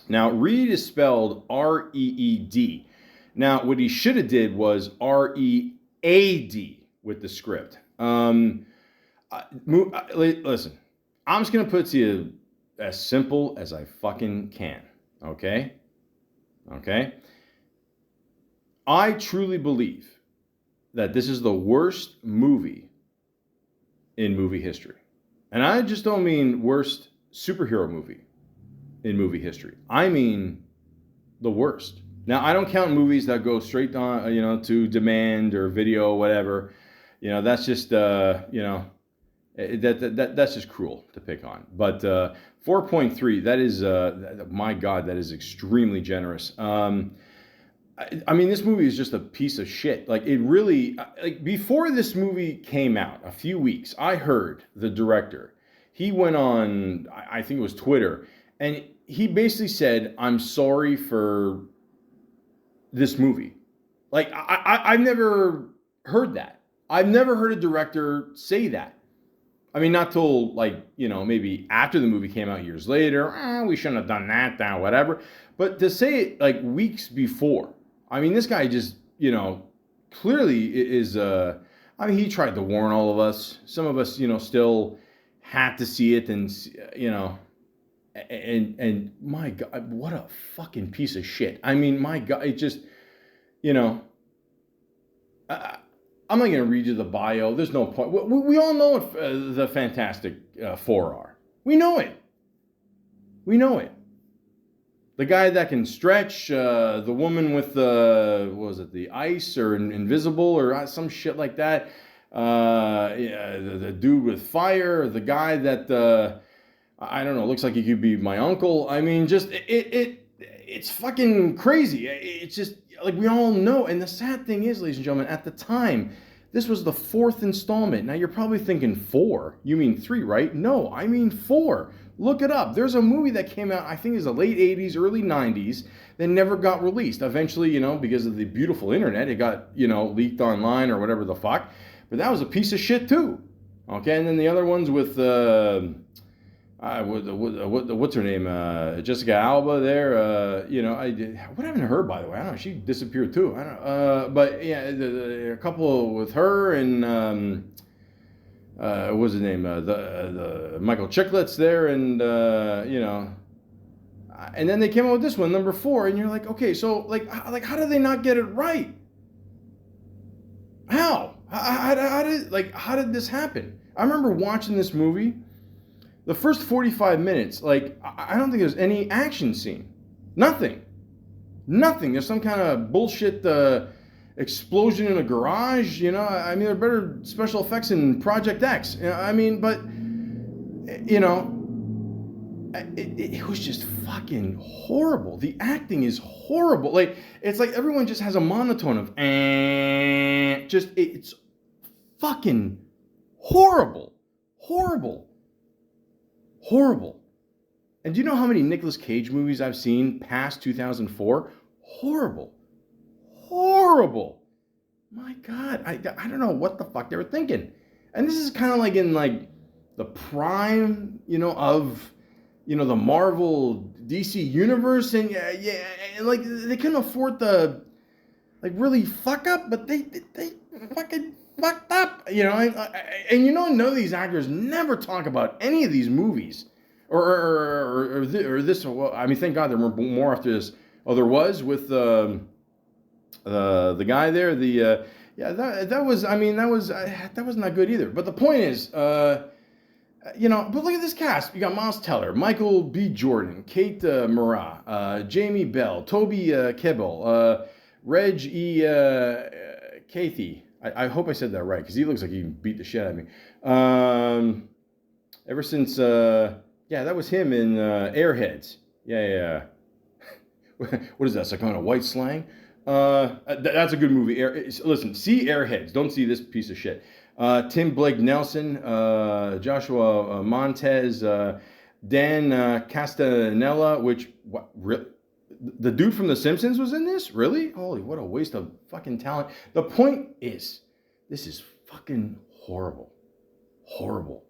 Now, Reed is spelled R-E-E-D. Now, what he should have did was R-E-A-D with the script. Listen, I'm just going to put it to you as simple as I fucking can. Okay? Okay? I truly believe that this is the worst movie in movie history. And I just don't mean worst superhero movie in movie history. I mean the worst. Now, I don't count movies that go straight on, to demand or video or whatever. That's just, that's just cruel to pick on. But 4.3, that is, my God, that is extremely generous. I mean, this movie is just a piece of shit. Like, it really, before this movie came out, a few weeks, I heard the director. He went on, I think it was Twitter, and he basically said, "I'm sorry for this movie." Like, I've never heard that. I've never heard a director say that. I mean, not till, maybe after the movie came out years later, we shouldn't have done that, whatever. But to say it, weeks before, I mean, this guy just, clearly is, he tried to warn all of us. Some of us, still had to see it and, and my God, what a fucking piece of shit. I mean, my God, it just, I'm not going to read you the bio. There's no point. We all know what the Fantastic Four are. We know it. We know it. The guy that can stretch, the woman with the ice or invisible or some shit like that. The dude with fire, the guy that, I don't know, looks like he could be my uncle. I mean, just, it's fucking crazy. It's just, we all know. And the sad thing is, ladies and gentlemen, at the time, this was the 4th installment. Now, you're probably thinking 4. You mean 3, right? No, I mean 4. Look it up. There's a movie that came out, I think it was the late 80s, early 90s, that never got released. Eventually, because of the beautiful internet, it got, leaked online or whatever the fuck. But that was a piece of shit too. Okay, and then the other ones with, what's her name? Jessica Alba there. What happened to her, by the way? I don't know. She disappeared too. I don't know. But yeah, a couple with her and, what was his name? The Michael Chiklis there, and and then they came out with this one, number 4, and you're like, okay, so how did they not get it right? How did this happen? I remember watching this movie. The first 45 minutes, I don't think there's any action scene. Nothing. There's some kind of bullshit explosion in a garage, I mean, there are better special effects in Project X. But, it was just fucking horrible. The acting is horrible. It's like everyone just has a monotone of, it's fucking horrible. And do you know how many Nicolas Cage movies I've seen past 2004? Horrible. My God, I don't know what the fuck they were thinking. And this is kind of in the prime, of, the Marvel DC universe, and and they couldn't afford to really fuck up, but they fucking fucked up, and none of these actors never talk about any of these movies or this. Well, I mean, thank God there were more after this. Oh, there was with the guy there. That wasn't that good either. But the point is, but look at this cast. You got Miles Teller, Michael B. Jordan, Kate Mara, Jamie Bell, Toby Kebbell, Reg E. Kathy. I hope I said that right, because he looks like he beat the shit out of me. Ever since, yeah, that was him in Airheads. Yeah. What is that? It's like kind of white slang. That's a good movie. Listen, see Airheads. Don't see this piece of shit. Tim Blake Nelson, Joshua Montez, Dan Castanella, the dude from The Simpsons was in this? Really? Holy, what a waste of fucking talent. The point is, this is fucking horrible. Horrible.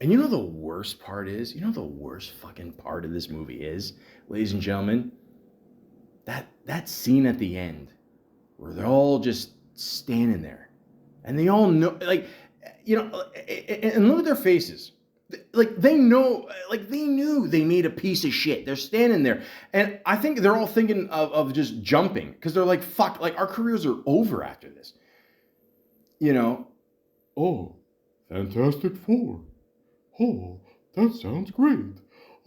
And you know the worst part is? You know the worst fucking part of this movie is, ladies and gentlemen? That scene at the end where they're all just standing there and they all know, like, you know, and look at their faces. Like, they know, like, they knew they made a piece of shit. They're standing there. And I think they're all thinking of just jumping because they're like, fuck, like, our careers are over after this. You know, oh, Fantastic Four. Oh, that sounds great.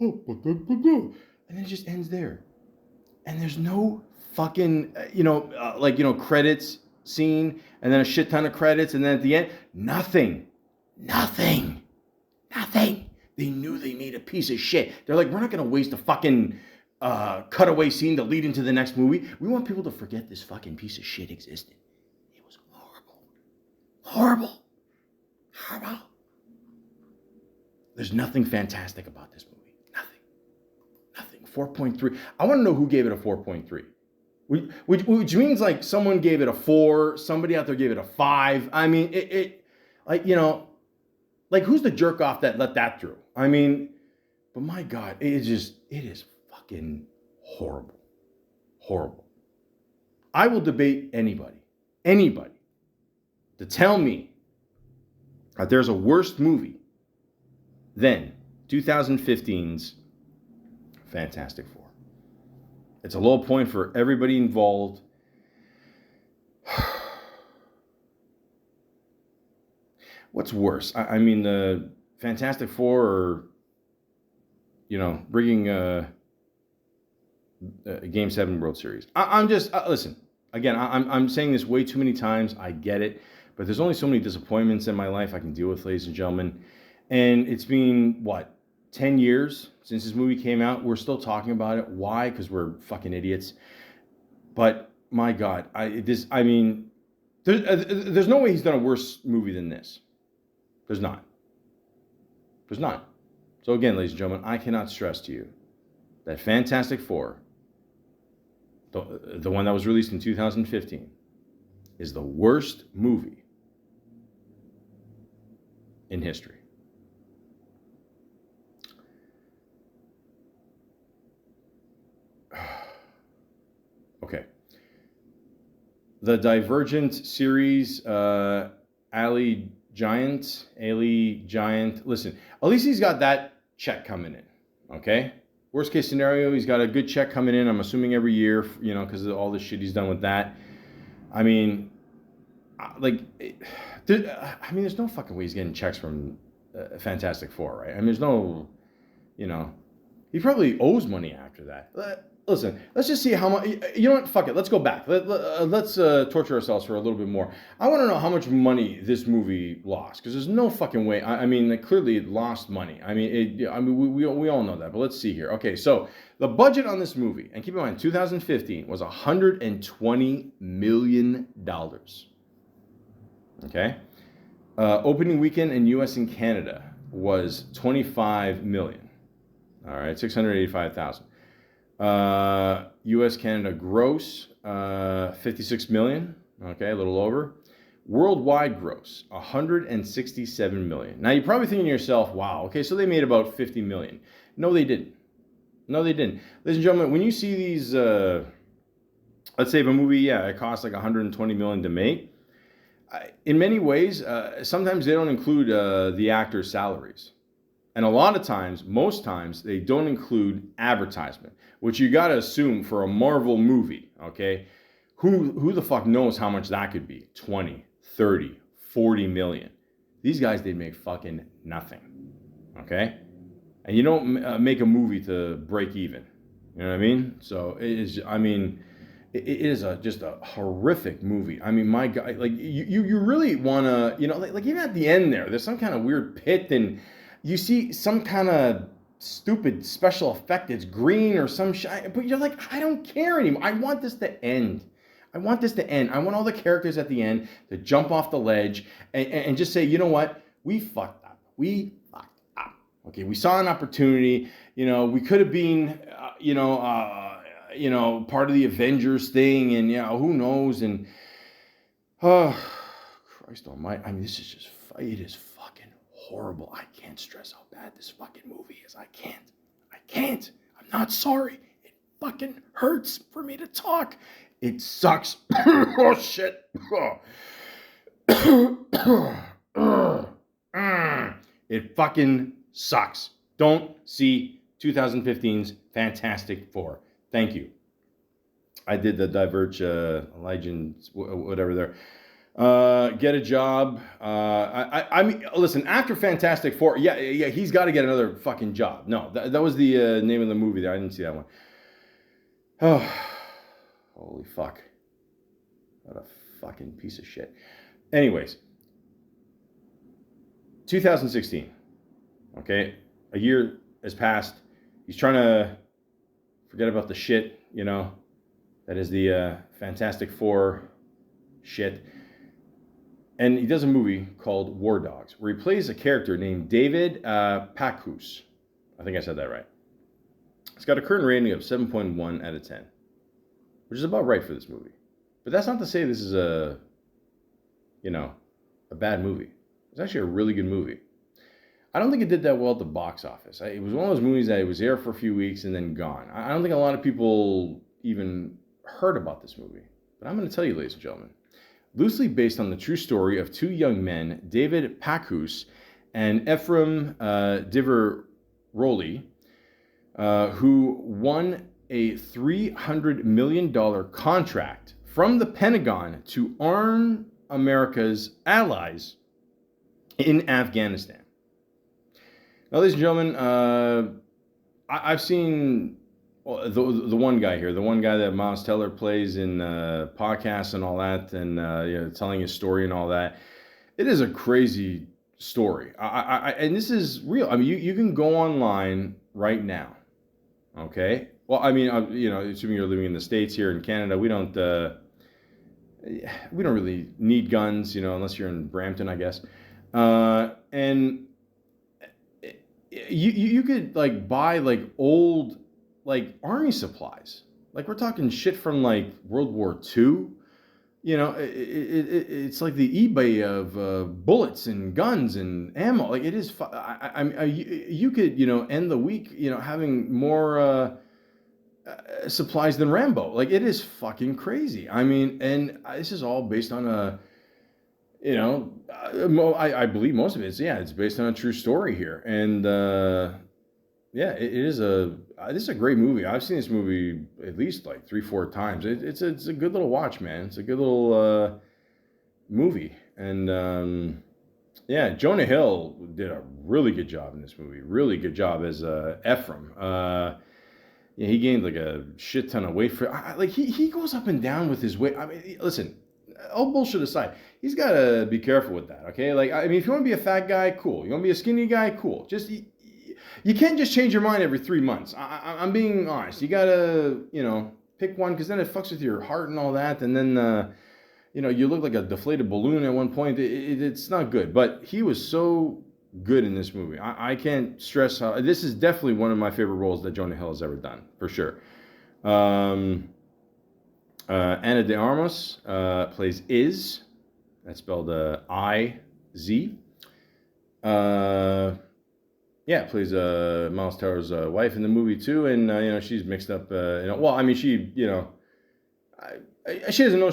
Oh, and it just ends there. And there's no fucking, credits scene, and then a shit ton of credits, and then at the end, nothing. They knew they made a piece of shit. They're like, we're not going to waste a fucking cutaway scene to lead into the next movie. We want people to forget this fucking piece of shit existed. It was horrible. There's nothing fantastic about this movie. Nothing. 4.3. I want to know who gave it a 4.3. Which means like someone gave it a 4, somebody out there gave it a 5. I mean, it like, you know, like who's the jerk off that let that through? I mean, but my God, it is fucking horrible. I will debate anybody to tell me that there's a worse movie than 2015's Fantastic Four. It's a low point for everybody involved. What's worse? I mean, the Fantastic Four or, you know, bringing a Game 7 World Series. I'm just, listen, again, I'm saying this way too many times. I get it. But there's only so many disappointments in my life I can deal with, ladies and gentlemen. And it's been, 10 years since this movie came out. We're still talking about it. Why? Because we're fucking idiots. But my God, there's no way he's done a worse movie than this. There's not. So again, ladies and gentlemen, I cannot stress to you that Fantastic Four, the one that was released in 2015, is the worst movie in history. Okay. The Divergent series, Ali Giant. Listen, at least he's got that check coming in. Okay. Worst case scenario, he's got a good check coming in. I'm assuming every year, you know, because of all the shit he's done with that. I mean, there's no fucking way he's getting checks from Fantastic Four, right? I mean, there's no, you know, he probably owes money after that. Listen, let's just see how much, you know what, fuck it, let's go back. Let's torture ourselves for a little bit more. I want to know how much money this movie lost, because there's no fucking way, clearly it lost money. We all know that, but let's see here. Okay, so the budget on this movie, and keep in mind, 2015 was $120 million. Okay? Opening weekend in U.S. and Canada was $25 million. All right, 685,000. U.S. Canada gross, 56 million. Okay, a little over. Worldwide gross, 167 million. Now you're probably thinking to yourself, wow, okay, so they made about 50 million. No, they didn't. Ladies and gentlemen, when you see these, let's say if a movie, it costs like 120 million to make, in many ways, sometimes they don't include the actors' salaries. And a lot of times, most times, they don't include advertisement, which you got to assume for a Marvel movie, okay? Who the fuck knows how much that could be? 20, 30, 40 million. These guys, they'd make fucking nothing, okay? And you don't make a movie to break even. You know what I mean? So it is, it is just a horrific movie. I mean, my God, like you really want to, you know, like even at the end there's some kind of weird pit and you see some kind of stupid special effect that's green or some shit, but you're like, I don't care anymore. I want this to end. I want this to end. I want all the characters at the end to jump off the ledge and just say, you know what? We fucked up. We fucked up. Okay, we saw an opportunity. You know, we could have been, part of the Avengers thing, and who knows? And oh, Christ Almighty! I mean, this is just it is fucking horrible. I can't stress how bad this fucking movie is. I can't. I'm not sorry. It fucking hurts for me to talk. It sucks. Oh shit. It fucking sucks. Don't see 2015's Fantastic Four. Thank you. I did the Diverge, Legends, whatever there. Get a job. I mean, listen, after Fantastic Four, yeah, he's got to get another fucking job. No, that was the name of the movie there. I didn't see that one. Oh, holy fuck. What a fucking piece of shit. Anyways, 2016. Okay, a year has passed. He's trying to forget about the shit, that is the Fantastic Four shit. And he does a movie called War Dogs, where he plays a character named David Pacus. I think I said that right. It's got a current rating of 7.1 out of 10, which is about right for this movie. But that's not to say this is a bad movie. It's actually a really good movie. I don't think it did that well at the box office. It was one of those movies that was there for a few weeks and then gone. I don't think a lot of people even heard about this movie. But I'm going to tell you, ladies and gentlemen. Loosely based on the true story of two young men, David Pacus and Ephraim Diveroli, who won a $300 million contract from the Pentagon to arm America's allies in Afghanistan. Now, ladies and gentlemen, I've seen the one guy here, the one guy that Miles Teller plays in podcasts and all that, and telling his story and all that. It is a crazy story, and this is real. I mean, you can go online right now. Okay. Well, I mean, assuming you're living in the States here in Canada, we don't really need guns, unless you're in Brampton, I guess. And you could buy old army supplies. We're talking shit from World War II. It's like the eBay of bullets and guns and ammo. It is. You could end the week having more supplies than Rambo. It is fucking crazy. I mean, and this is all based on a. I believe most of it is, it's based on a true story here. And, this is a great movie. I've seen this movie at least 3-4 times. It's a good little watch, man. It's a good little, movie. And, Jonah Hill did a really good job in this movie. Really good job as, Ephraim. He gained a shit ton of weight he goes up and down with his weight. I mean, listen, all bullshit aside, he's got to be careful with that, okay? If you want to be a fat guy, cool. You want to be a skinny guy, cool. Just, you can't just change your mind every 3 months. I'm being honest. You got to, pick one, because then it fucks with your heart and all that, and then, you look like a deflated balloon at one point. It's not good, but he was so good in this movie. I can't stress how, this is definitely one of my favorite roles that Jonah Hill has ever done, for sure. Ana de Armas plays Iz. That's spelled I-Z. Plays Miles Teller's wife in the movie too, and she's mixed up. She she doesn't know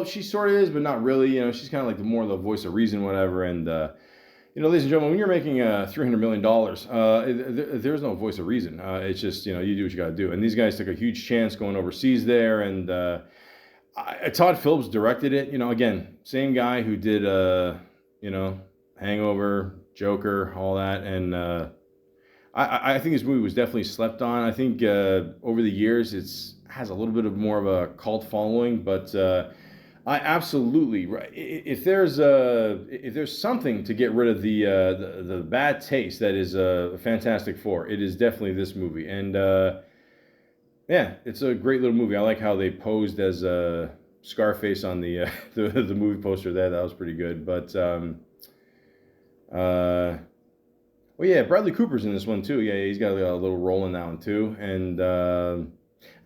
she sort of is, but not really. She's kind of more the voice of reason, whatever. And ladies and gentlemen, when you're making $300 million, there's no voice of reason. It's just you do what you got to do. And these guys took a huge chance going overseas there, and Todd Phillips directed it. Again, same guy who did Hangover, Joker, all that. And I think this movie was definitely slept on. I think over the years has a little bit of more of a cult following, but I absolutely right. If there's something to get rid of the bad taste that is Fantastic Four, it is definitely this movie. And yeah, it's a great little movie. I like how they posed as Scarface on the, the movie poster there. That was pretty good. But well, yeah, Bradley Cooper's in this one too. Yeah, he's got a little role in that one too. And a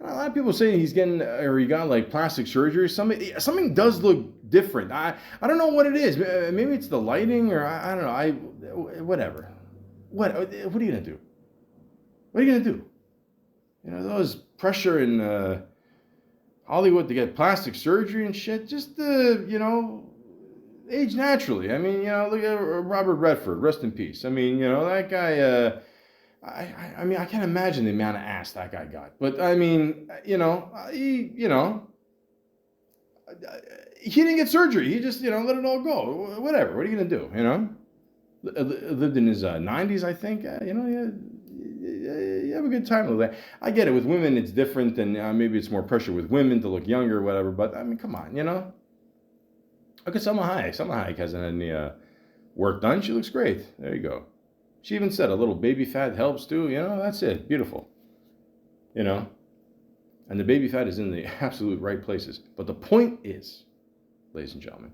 lot of people say he's getting, or he got like plastic surgery. Something does look different. I don't know what it is. Maybe it's the lighting, or I don't know. Whatever. What are you gonna do? What are you gonna do? You know, those pressure in Hollywood to get plastic surgery and shit. Just you know, age naturally. I mean, you know, look at Robert Redford. Rest in peace. I mean, you know, that guy. I mean, I can't imagine the amount of ass that guy got. But I mean, you know, he didn't get surgery. He just, you know, let it all go. Whatever. What are you gonna do? You know, lived in his 90s, I think. You know, you have a good time with that. I get it. With women, it's different, and maybe it's more pressure with women to look younger, or whatever. But I mean, come on, you know. Look at Selma Hayek. Selma Hayek hasn't had any work done. She looks great. There you go. She even said a little baby fat helps too. You know, that's it. Beautiful. You know, and the baby fat is in the absolute right places. But the point is, ladies and gentlemen,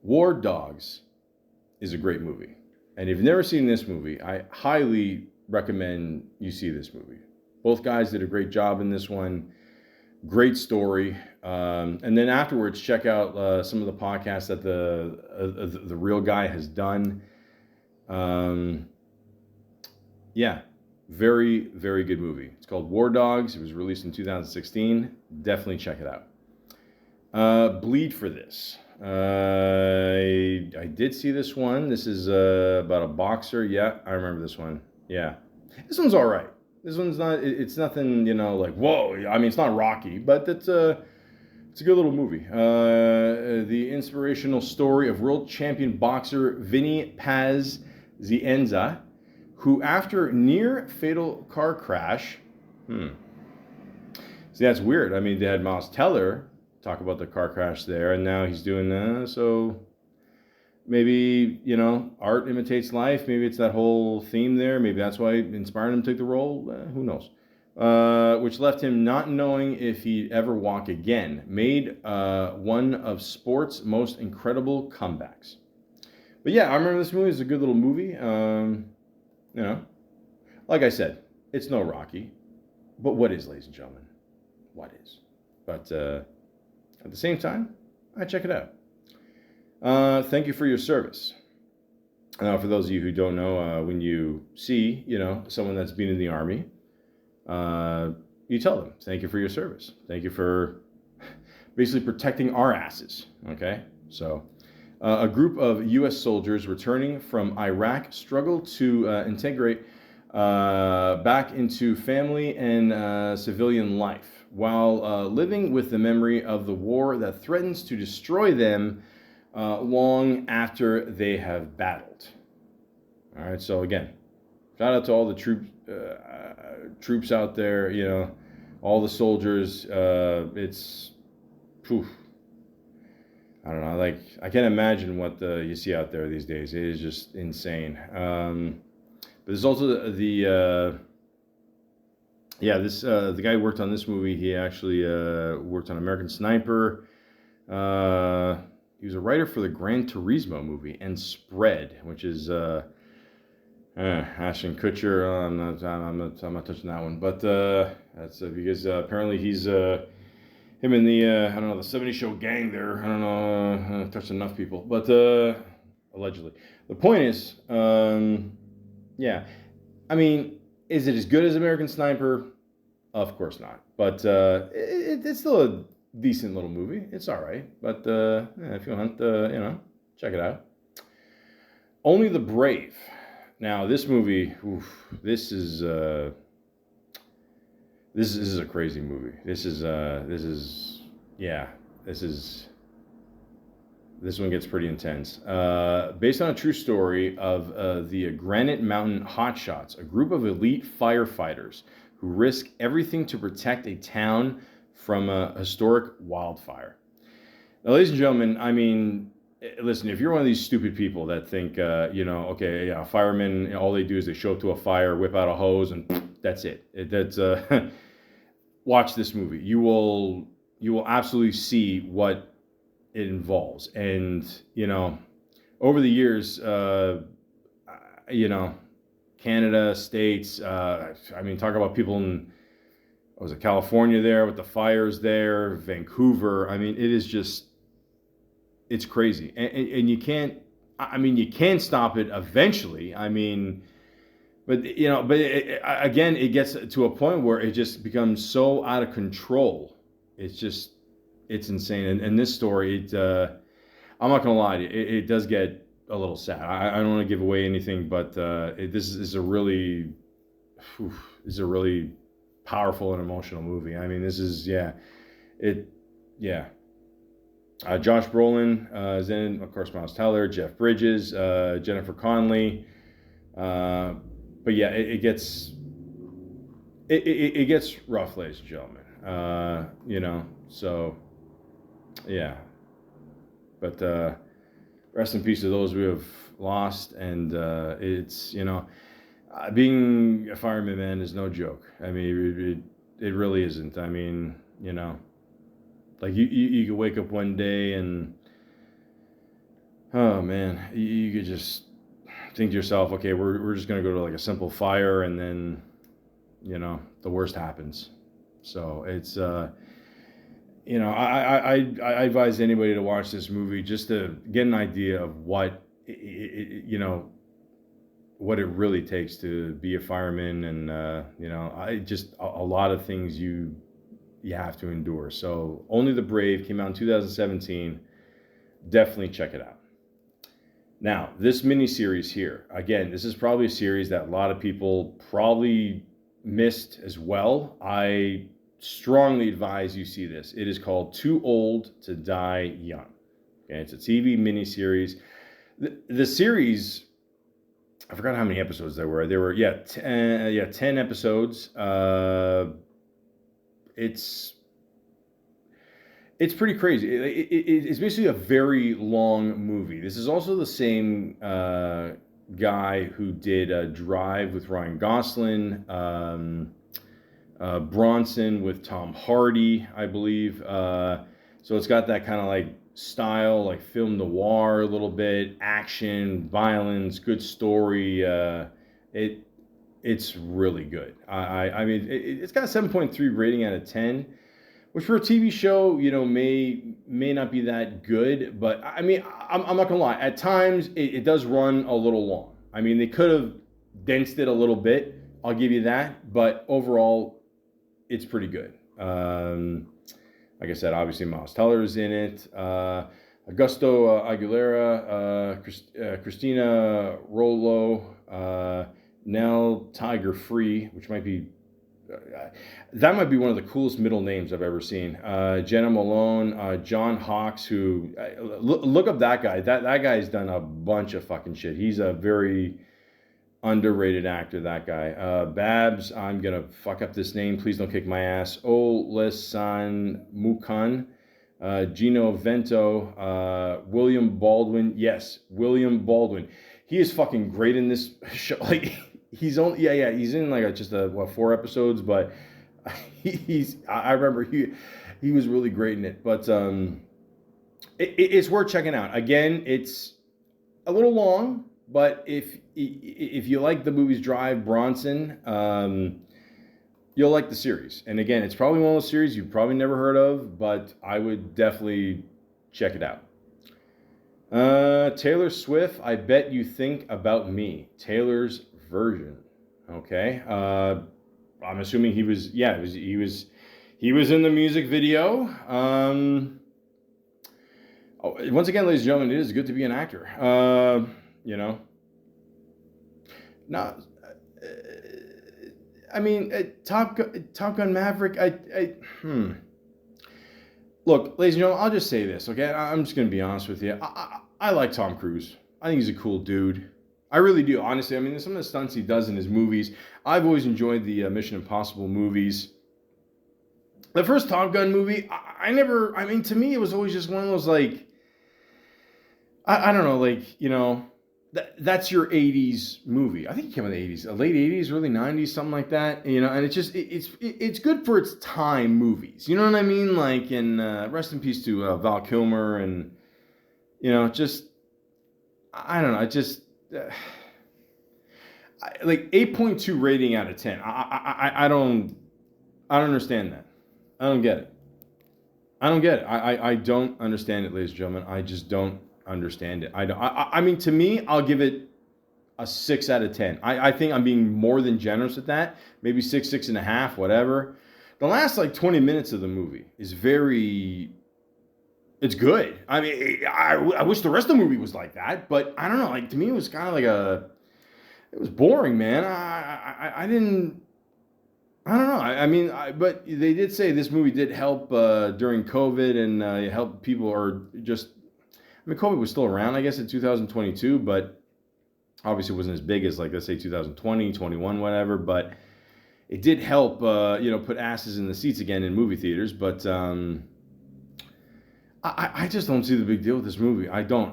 War Dogs is a great movie. And if you've never seen this movie, I highly recommend you see this movie. Both guys did a great job in this one. Great story. And then afterwards, check out some of the podcasts that the real guy has done. Yeah, very, very good movie. It's called War Dogs. It was released in 2016. Definitely check it out. Bleed for This. I did see this one. This is about a boxer. Yeah, I remember this one. Yeah. This one's all right. This one's not, it's nothing, you know, like, whoa. I mean, it's not Rocky, but it's a good little movie. The inspirational story of world champion boxer Vinny Paz Zienza, who after near fatal car crash, see, that's weird. I mean, they had Miles Teller talk about the car crash there, and now he's doing so maybe, you know, art imitates life. Maybe it's that whole theme there. Maybe that's why it inspired him to take the role. Who knows? Which left him not knowing if he'd ever walk again. Made one of sport's most incredible comebacks. But yeah, I remember this movie. It's a good little movie. You know, like I said, it's no Rocky. But what is, ladies and gentlemen? What is? But at the same time, I check it out. Thank you for your service. Now, for those of you who don't know, when you see, you know, someone that's been in the Army, you tell them, thank you for your service. Thank you for basically protecting our asses, okay? So, a group of U.S. soldiers returning from Iraq struggled to integrate back into family and civilian life while living with the memory of the war that threatens to destroy them long after they have battled. All right, so again, shout out to all the troops out there, you know, all the soldiers. It's, poof. I don't know, like, I can't imagine what you see out there these days. It is just insane. But there's also the guy who worked on this movie. He actually worked on American Sniper. He was a writer for the Gran Turismo movie and Spread, which is Ashton Kutcher. I'm not touching that one. But that's because apparently he's him and the I don't know, the 70 Show gang there. I don't know, touched enough people, but allegedly. The point is, yeah, I mean, is it as good as American Sniper? Of course not. But it's still a decent little movie. It's all right. But yeah, if you want, you know, check it out. Only the Brave. Now, this movie, this is a crazy movie. This one gets pretty intense. Based on a true story of the Granite Mountain Hotshots, a group of elite firefighters who risk everything to protect a town from a historic wildfire. Now, ladies and gentlemen, I mean, listen, if you're one of these stupid people that think, okay, yeah, firemen, all they do is they show up to a fire, whip out a hose, and that's it. That's watch this movie. You will absolutely see what it involves. And, over the years, you know, Canada, States, I mean, talk about people in, was it California there with the fires there, Vancouver. I mean, it is just, it's crazy. And you can't, I mean, you can stop it eventually. I mean, again, it gets to a point where it just becomes so out of control. It's just, it's insane. And this story, I'm not gonna lie to you, it does get a little sad. I don't want to give away anything, but this is a really, this is a really powerful and emotional movie. I mean, this is, yeah. Josh Brolin is in, of course, Miles Teller, Jeff Bridges, Jennifer Connelly. But yeah, it gets rough, ladies and gentlemen. So yeah. But rest in peace to those we have lost, and it's being a fireman, man, is no joke. I mean, it really isn't. I mean, like you could wake up one day and, oh man, you could just think to yourself, okay, we're just gonna go to like a simple fire, and then the worst happens. So it's I advise anybody to watch this movie just to get an idea of what what it really takes to be a fireman, and I just a lot of things you have to endure. So Only the Brave came out in 2017. Definitely check it out. Now, this miniseries here, again, this is probably a series that a lot of people probably missed as well. I strongly advise you see this. It is called Too Old to Die Young. Okay, it's a TV miniseries. The series, I forgot how many episodes there were. There were 10 episodes. It's pretty crazy. It's basically a very long movie. This is also the same guy who did Drive with Ryan Gosling, Bronson with Tom Hardy, I believe. So it's got that kind of like style, like film noir a little bit, action, violence, good story. It's really good. I mean, it's got a 7.3 rating out of 10. Which for a TV show, may not be that good, but I mean, I'm not gonna lie. At times, it does run a little long. I mean, they could have densed it a little bit. I'll give you that, but overall, it's pretty good. Like I said, obviously Miles Teller is in it. Augusto Aguilera, Christina Rolo, Nell Tiger Free, which might be. That might be one of the coolest middle names I've ever seen. Jenna Malone, John Hawkes, who look up that guy. That guy's done a bunch of fucking shit. He's a very underrated actor. That guy. Babs, I'm gonna fuck up this name. Please don't kick my ass. Olesan Mukan, Gino Vento, William Baldwin. Yes, William Baldwin. He is fucking great in this show. Like. He's only he's in like just 4 episodes, but I remember he was really great in it. But it's worth checking out. Again, it's a little long, but if you like the movies Drive, Bronson, you'll like the series. And again, it's probably one of those series you've probably never heard of, but I would definitely check it out. Taylor Swift, I Bet You Think About Me. Taylor's version. Okay. I'm assuming he was in the music video. Once again, ladies and gentlemen, it is good to be an actor. Not. I mean, Top Gun Maverick. Look, ladies and gentlemen, I'll just say this. Okay, I'm just gonna be honest with you. I like Tom Cruise. I think he's a cool dude. I really do, honestly. I mean, some of the stunts he does in his movies. I've always enjoyed the Mission Impossible movies. The first Top Gun movie, I never. I mean, to me, it was always just one of those like I don't know, like, that's your 80s movie. I think it came in the 80s, late 80s, early 90s, something like that. And it's just, it's good for its time movies. You know what I mean? Like, and rest in peace to Val Kilmer and, just, I don't know, like 8.2 rating out of 10. I don't understand that. I don't get it. I don't get it. I don't understand it, ladies and gentlemen. I just don't understand it. I don't. I mean, to me, I'll give it a 6 out of 10. I think I'm being more than generous with that. Maybe 6, 6.5, whatever. The last like 20 minutes of the movie is it's good. I mean, I wish the rest of the movie was like that, but I don't know. Like, to me, it was kind of like it was boring, man. I didn't. I don't know. But they did say this movie did help during COVID and it helped people, or just, I mean, COVID was still around, I guess, in 2022, but obviously it wasn't as big as, like, let's say 2020, 21, whatever. But it did help, put asses in the seats again in movie theaters. But I just don't see the big deal with this movie. I don't.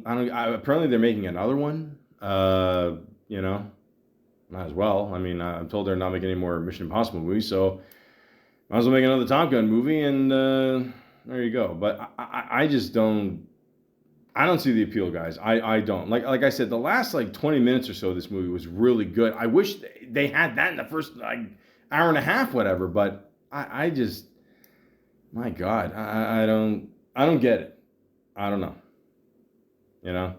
Apparently they're making another one. Might as well. I mean, I'm told they're not making any more Mission Impossible movies, so might as well make another Top Gun movie, and there you go. But I just don't. I don't see the appeal, guys. I don't. Like I said, the last like 20 minutes or so of this movie was really good. I wish they had that in the first like hour and a half, whatever. But I just, my God, I don't get it. I don't know. I'm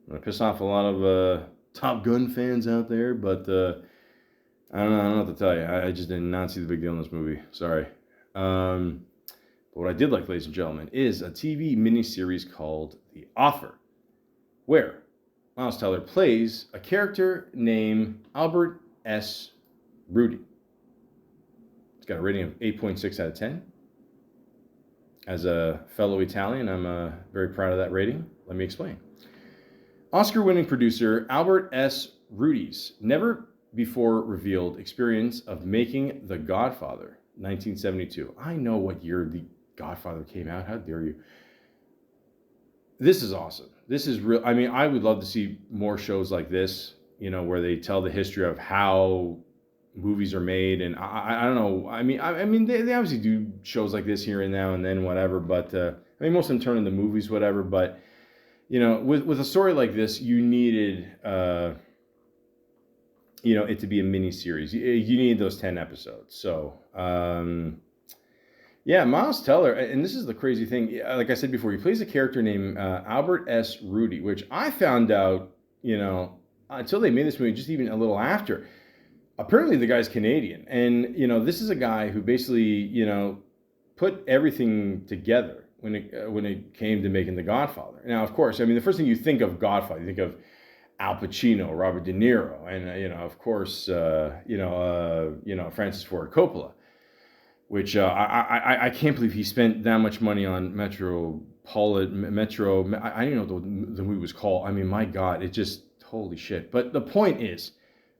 gonna piss off a lot of Top Gun fans out there, but I don't know what to tell you. I just did not see the big deal in this movie. Sorry. But what I did like, ladies and gentlemen, is a TV miniseries called The Offer, where Miles Teller plays a character named Albert S. Rudy. It's got a rating of 8.6 out of 10. As a fellow Italian, I'm very proud of that rating. Let me explain. Oscar-winning producer Albert S. Rudy's never before revealed experience of making The Godfather, 1972. I know what year The Godfather came out. How dare you? This is awesome. This is real. I mean, I would love to see more shows like this, where they tell the history of how movies are made. And I don't know. I mean, they obviously do shows like this here and now and then, whatever. But most of them turn into movies, whatever. But with a story like this, you needed, it to be a mini series. You need those 10 episodes. So, Miles Teller, and this is the crazy thing. Like I said before, he plays a character named Albert S. Rudy, which I found out, until they made this movie, just even a little after. Apparently, the guy's Canadian, and this is a guy who basically, put everything together when it came to making The Godfather. Now, of course, I mean, the first thing you think of Godfather, you think of Al Pacino, Robert De Niro, and of course, Francis Ford Coppola, which I can't believe he spent that much money on Metro. I didn't know the movie was called. I mean, my God, it just, holy shit. But the point is,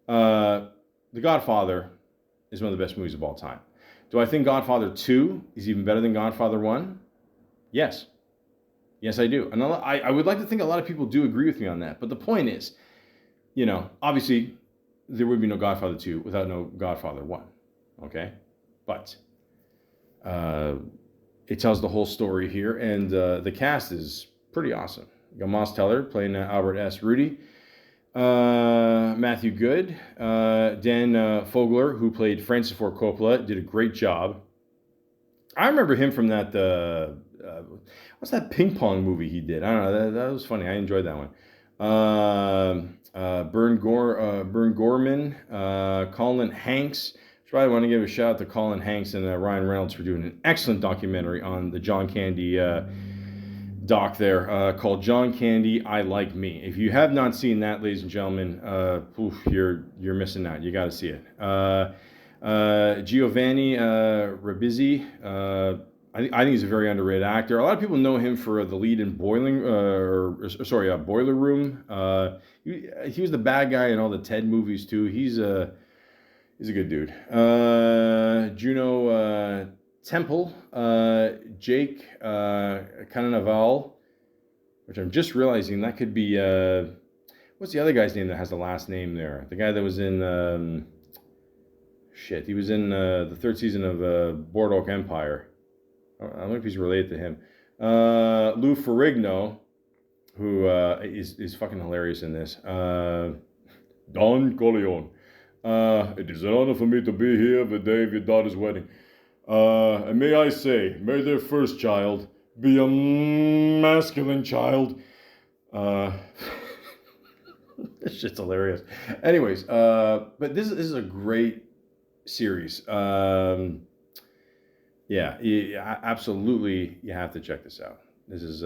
The Godfather is one of the best movies of all time. Do I think Godfather 2 is even better than Godfather 1? Yes. Yes, I do. And I would like to think a lot of people do agree with me on that. But the point is, obviously, there would be no Godfather 2 without no Godfather 1. Okay? But it tells the whole story here. And the cast is pretty awesome. You got Miles Teller playing Albert S. Rudy. Matthew Good. Dan Fogler, who played Francis Ford Coppola, did a great job. I remember him from that, what's that ping pong movie he did? I don't know, that was funny. I enjoyed that one. Bern Gorman, Colin Hanks. Probably want to give a shout out to Colin Hanks and Ryan Reynolds for doing an excellent documentary on the John Candy doc there called John Candy, I Like Me. If you have not seen that, ladies and gentlemen, you're missing out. You got to see it. Giovanni Ribisi, I think he's a very underrated actor. A lot of people know him for the lead in Boiler Room. He was the bad guy in all the Ted movies too. He's He's a good dude. Juno Temple, Jake Cannavale, which I'm just realizing that could be what's the other guy's name that has the last name there? The guy that was in he was in the third season of Boardwalk Empire. I don't know if he's related to him. Lou Ferrigno, who is fucking hilarious in this. Don Corleone. It is an honor for me to be here the day of your daughter's wedding. And may I say, may their first child be a masculine child. This shit's hilarious. Anyways, but this is a great series. Absolutely, you have to check this out. This is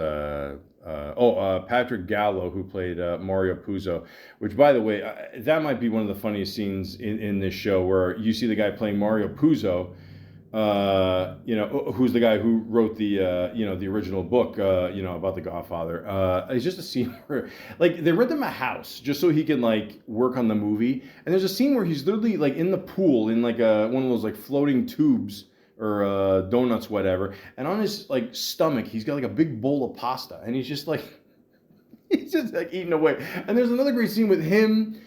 Patrick Gallo, who played Mario Puzo, which, by the way, that might be one of the funniest scenes in this show, where you see the guy playing Mario Puzo, who's the guy who wrote the original book, about the Godfather. It's just a scene where, like, they rent him a house just so he can, like, work on the movie, and there's a scene where he's literally, like, in the pool in, like, one of those, like, floating tubes or donuts, whatever, and on his, like, stomach he's got, like, a big bowl of pasta, and he's just like eating away. And there's another great scene with him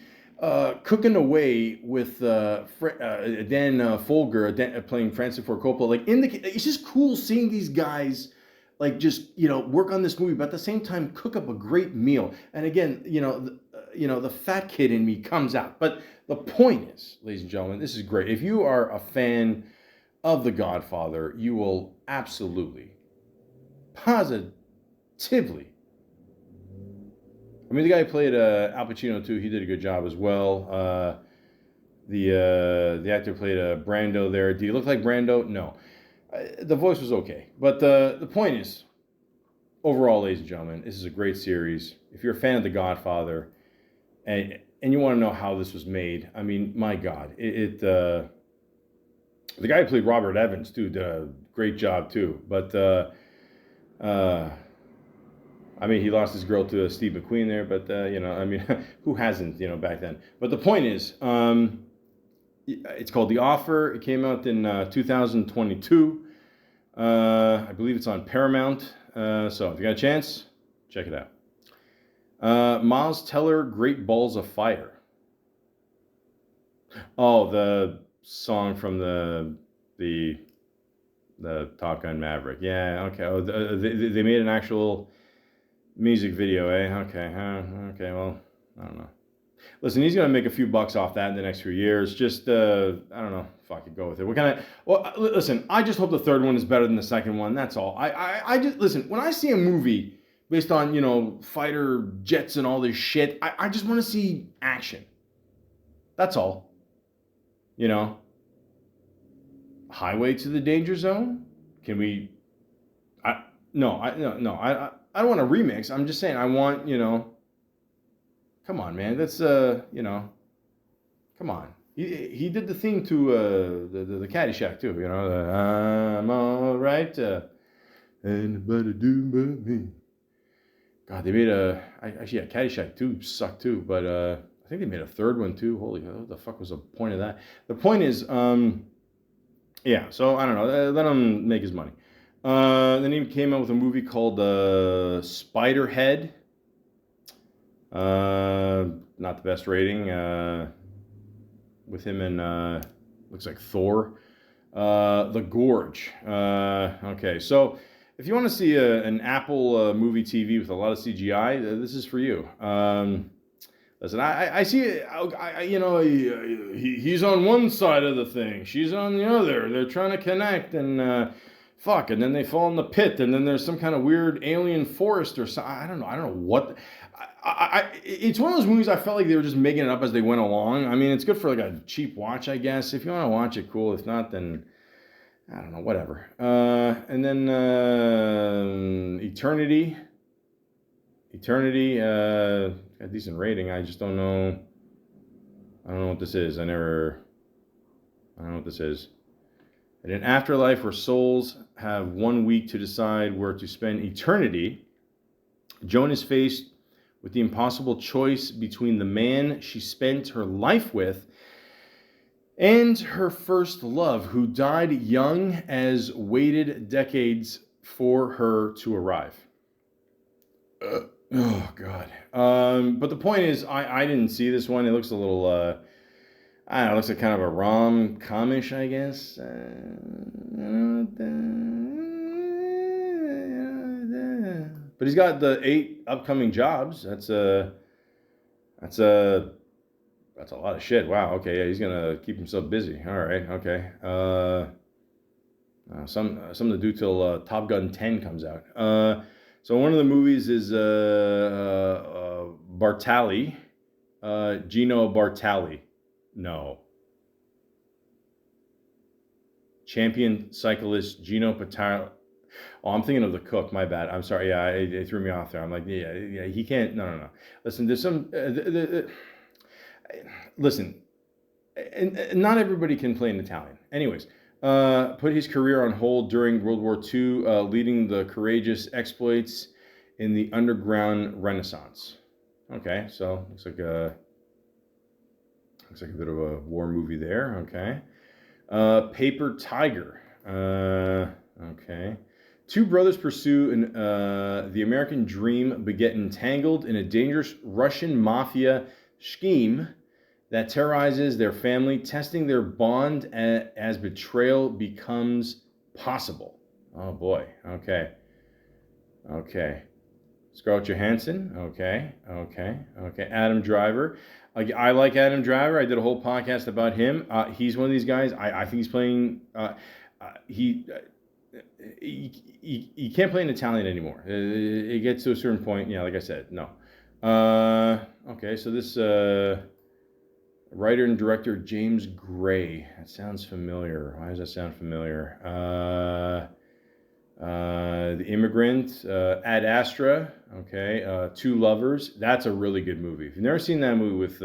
cooking away with Dan Folger playing Francis Ford Coppola. Like, it's just cool seeing these guys, like, just work on this movie, but at the same time cook up a great meal. And again, the fat kid in me comes out. But the point is, ladies and gentlemen, this is great. If you are a fan of The Godfather, you will absolutely, positively. I mean, the guy who played Al Pacino too. He did a good job as well. The actor played Brando there. Did he look like Brando? No. The voice was okay, but the point is, overall, ladies and gentlemen, this is a great series. If you're a fan of The Godfather, and you want to know how this was made, I mean, my God, the guy who played Robert Evans, too, did a great job, too. But, I mean, he lost his girl to Steve McQueen there, but, who hasn't, back then? But the point is, it's called The Offer. It came out in 2022. I believe it's on Paramount. So if you got a chance, check it out. Miles Teller, Great Balls of Fire. Oh, the song from the Top Gun Maverick. Yeah, okay. Oh, they made an actual music video, eh? Okay, okay. Well, I don't know. Listen, he's gonna make a few bucks off that in the next few years. Just I don't know. Fuck it, go with it. What kind of? Well, listen. I just hope the third one is better than the second one. That's all. I just listen. When I see a movie based on fighter jets and all this shit, I just want to see action. That's all. Highway to the Danger Zone? Can we? I don't want a remix. I'm just saying I want, come on, man. That's come on. He did the theme to the Caddyshack too. I'm all right. Anybody do but me. God, they made Caddyshack 2 sucked too, but I think they made a third one too. Holy hell, what the fuck was the point of that? The point is, so I don't know. Let him make his money. Then he came out with a movie called Spiderhead. Not the best rating. With him and looks like Thor. The Gorge. Okay, so if you want to see an Apple movie TV with a lot of CGI, this is for you. Listen, I see, he's on one side of the thing, she's on the other. They're trying to connect, and and then they fall in the pit, and then there's some kind of weird alien forest or something. I don't know what. It's one of those movies I felt like they were just making it up as they went along. I mean, it's good for like a cheap watch, I guess. If you want to watch it, cool. If not, then I don't know, whatever. And then Eternity, got a decent rating. I just don't know. I don't know what this is. I don't know what this is. In an afterlife where souls have 1 week to decide where to spend eternity, Joan is faced with the impossible choice between the man she spent her life with And her first love, who died young as waited decades for her to arrive. Oh God. But the point is, I didn't see this one. It looks a little, I don't know, it looks like kind of a rom-comish, I guess. But he's got the 8 upcoming jobs. That's a lot of shit. Wow. Okay. Yeah, he's gonna keep himself busy. All right. Okay. Something to do till Top Gun 10 comes out. So one of the movies is Bartali, Gino Bartali. No. Champion cyclist Gino Bartali. Oh, I'm thinking of The Cook. My bad. I'm sorry. Yeah, it threw me off there. I'm like, yeah, he can't. No. Listen, there's some. Listen, and not everybody can play an Italian. Anyways, put his career on hold during World War II, leading the courageous exploits in the underground Renaissance. Okay, so looks like a bit of a war movie there. Okay, Paper Tiger. Okay. 2 brothers pursue the American dream, but get entangled in a dangerous Russian mafia scheme that terrorizes their family, testing their bond as betrayal becomes possible. Oh boy. Okay. Scarlett Johansson. Okay. Adam Driver. I like Adam Driver. I did a whole podcast about him. He's one of these guys. I think he's playing. He can't play in Italian anymore. It gets to a certain point. Yeah, like I said, no. Okay, so this writer and director James Gray. That sounds familiar. Why does that sound familiar? The Immigrant, Ad Astra. Okay, Two Lovers. That's a really good movie. If you've never seen that movie with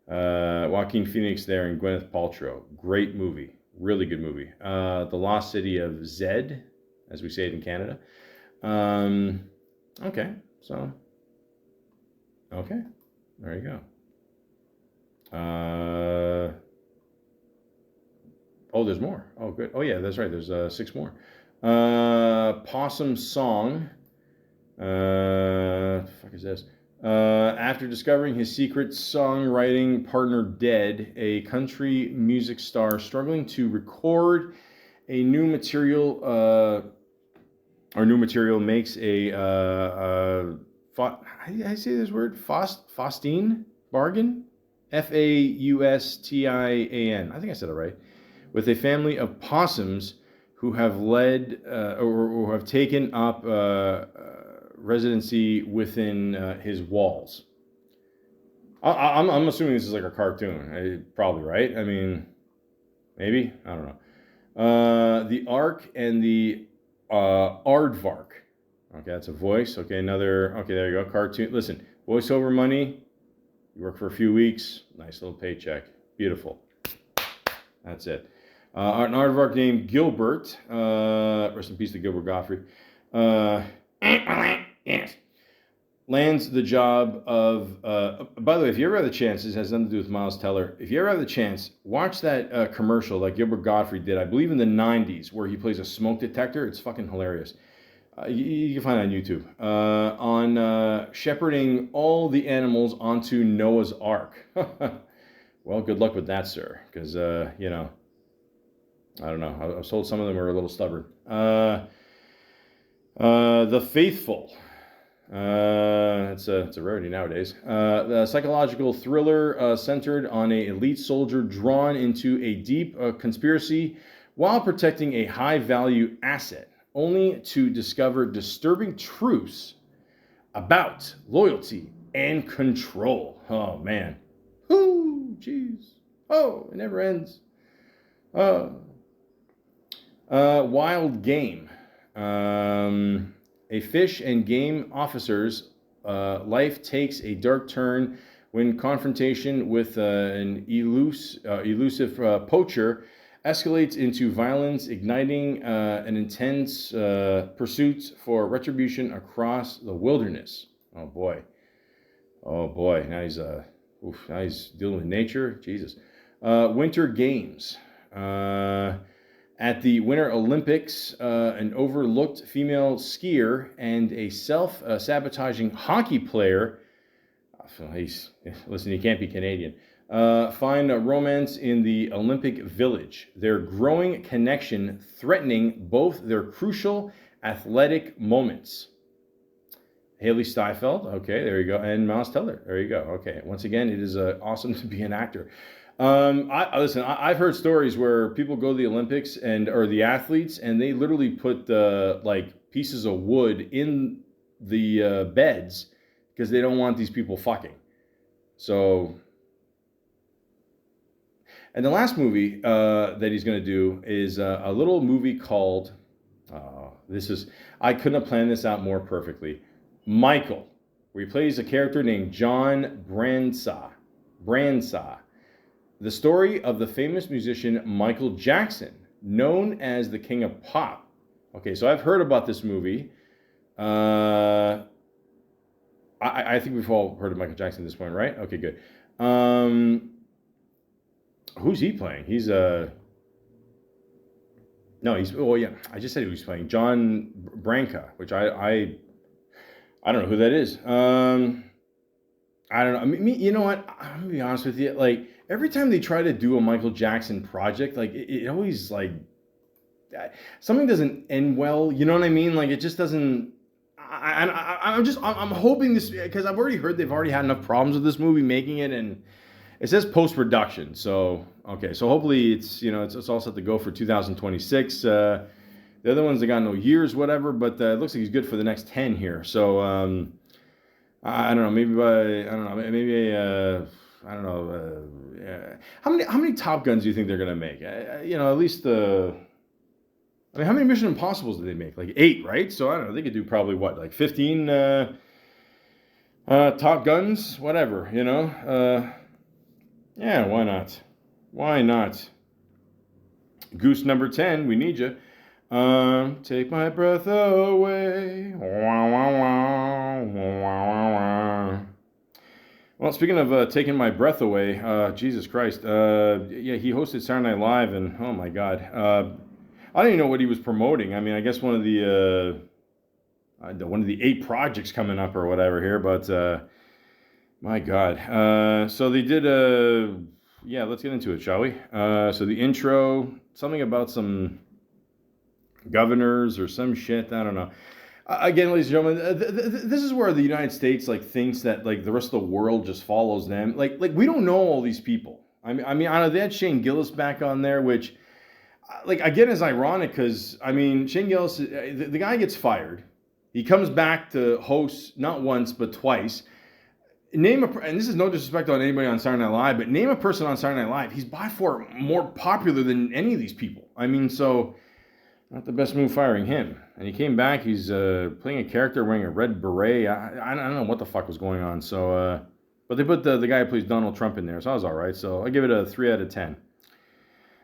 Joaquin Phoenix there and Gwyneth Paltrow, great movie. Really good movie. The Lost City of Zed, as we say it in Canada. Okay, there you go. There's more. Oh, good. Oh, yeah, that's right. There's 6 more. Possum Song. The fuck is this? After discovering his secret songwriting partner dead, a country music star struggling to record a new material, makes a how do I say this word? Faustine bargain, Faustian. I think I said it right. With a family of possums who have led or have taken up residency within his walls. I'm assuming this is like a cartoon. Probably, right? I mean, maybe? I don't know. The Ark and the Aardvark. Okay, that's a voice. Okay, another. Okay, there you go. Cartoon. Listen, voiceover money. You work for a few weeks. Nice little paycheck. Beautiful. That's it. An aardvark named Gilbert. Rest in peace to Gilbert Gottfried. Yes. Lands the job of. By the way, if you ever have the chance, this has nothing to do with Miles Teller. If you ever have the chance, watch that commercial like Gilbert Gottfried did, I believe in the 90s, where he plays a smoke detector. It's fucking hilarious. You can find it on YouTube. On shepherding all the animals onto Noah's Ark. Well, good luck with that, sir. Because, I don't know. I was told some of them are a little stubborn. The Faithful. It's a rarity nowadays. The psychological thriller centered on an elite soldier drawn into a deep conspiracy while protecting a high-value asset, only to discover disturbing truths about loyalty and control. Oh, man. Ooh, jeez. Oh, it never ends. Wild Game. A fish and game officer's life takes a dark turn when confrontation with an elusive poacher escalates into violence, igniting an intense pursuit for retribution across the wilderness. Oh boy. Now he's dealing with nature. Jesus. Winter Games. At the Winter Olympics, an overlooked female skier and a self-sabotaging hockey player. Listen, you can't be Canadian. Find a romance in the Olympic Village. Their growing connection threatening both their crucial athletic moments. Haley Steinfeld, okay, there you go, and Miles Teller, there you go. Okay, once again, it is awesome to be an actor. I've heard stories where people go to the Olympics or the athletes, and they literally put like pieces of wood in the beds because they don't want these people fucking. So, and the last movie that he's going to do is a little movie called. I couldn't have planned this out more perfectly. Michael, where he plays a character named John Bransaw. The story of the famous musician Michael Jackson, known as the King of Pop. Okay, so I've heard about this movie. I think we've all heard of Michael Jackson at this point, right? Okay, good. Who's he playing? He's I just said who he's playing. John Branca, which I don't know who that is. I don't know. I mean, you know what? I'm gonna be honest with you. Like every time they try to do a Michael Jackson project, like it always like something doesn't end well. You know what I mean? Like it just doesn't. I'm hoping this because I've already heard they've already had enough problems with this movie making it, and it says post production. So okay, so hopefully it's it's all set to go for 2026. The other ones they got no years, whatever, but it looks like he's good for the next 10 here. So I don't know, how many Top Guns do you think they're gonna make? At least how many Mission Impossibles did they make? Like 8, right? So I don't know, they could do probably what, like 15 Top Guns, whatever, yeah, why not? Why not? Goose number 10, we need you. Take my breath away. Well, speaking of taking my breath away, Jesus Christ, he hosted Saturday Night Live, and oh my God, I don't even know what he was promoting. I mean, I guess one of the 8 projects coming up or whatever here, but my God, so they did let's get into it, shall we? So the intro, something about some governors or some shit. I don't know. Again, ladies and gentlemen, this is where the United States thinks that the rest of the world just follows them. Like we don't know all these people. I mean, I know they had Shane Gillis back on there, which again is ironic because Shane Gillis, the guy gets fired, he comes back to host not once but twice. And this is no disrespect on anybody on Saturday Night Live, but name a person on Saturday Night Live. He's by far more popular than any of these people. So. Not the best move firing him. And he came back. He's playing a character wearing a red beret. I don't know what the fuck was going on. So, but they put the guy who plays Donald Trump in there, so I was all right. So I give it a 3 out of 10.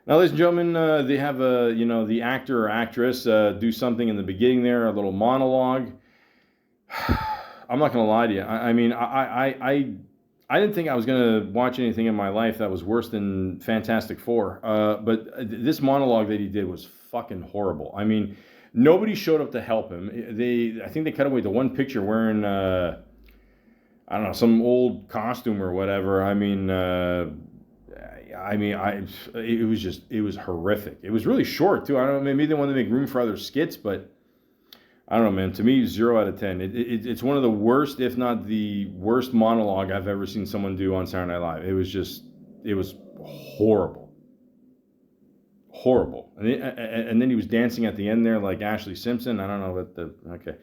Now, ladies and gentlemen, they have the actor or actress do something in the beginning there, a little monologue. I'm not gonna lie to you. I didn't think I was gonna watch anything in my life that was worse than Fantastic Four. But this monologue that he did was fucking horrible. Nobody showed up to help him. I think they cut away to one picture wearing I don't know, some old costume or whatever. It was horrific. It was really short too. I don't know, maybe they wanted to make room for other skits, but I don't know, man. To me, 0 out of 10. It's one of the worst, if not the worst monologue I've ever seen someone do on Saturday Night Live. It was horrible. Horrible. And then he was dancing at the end there like Ashley Simpson. I don't know what okay.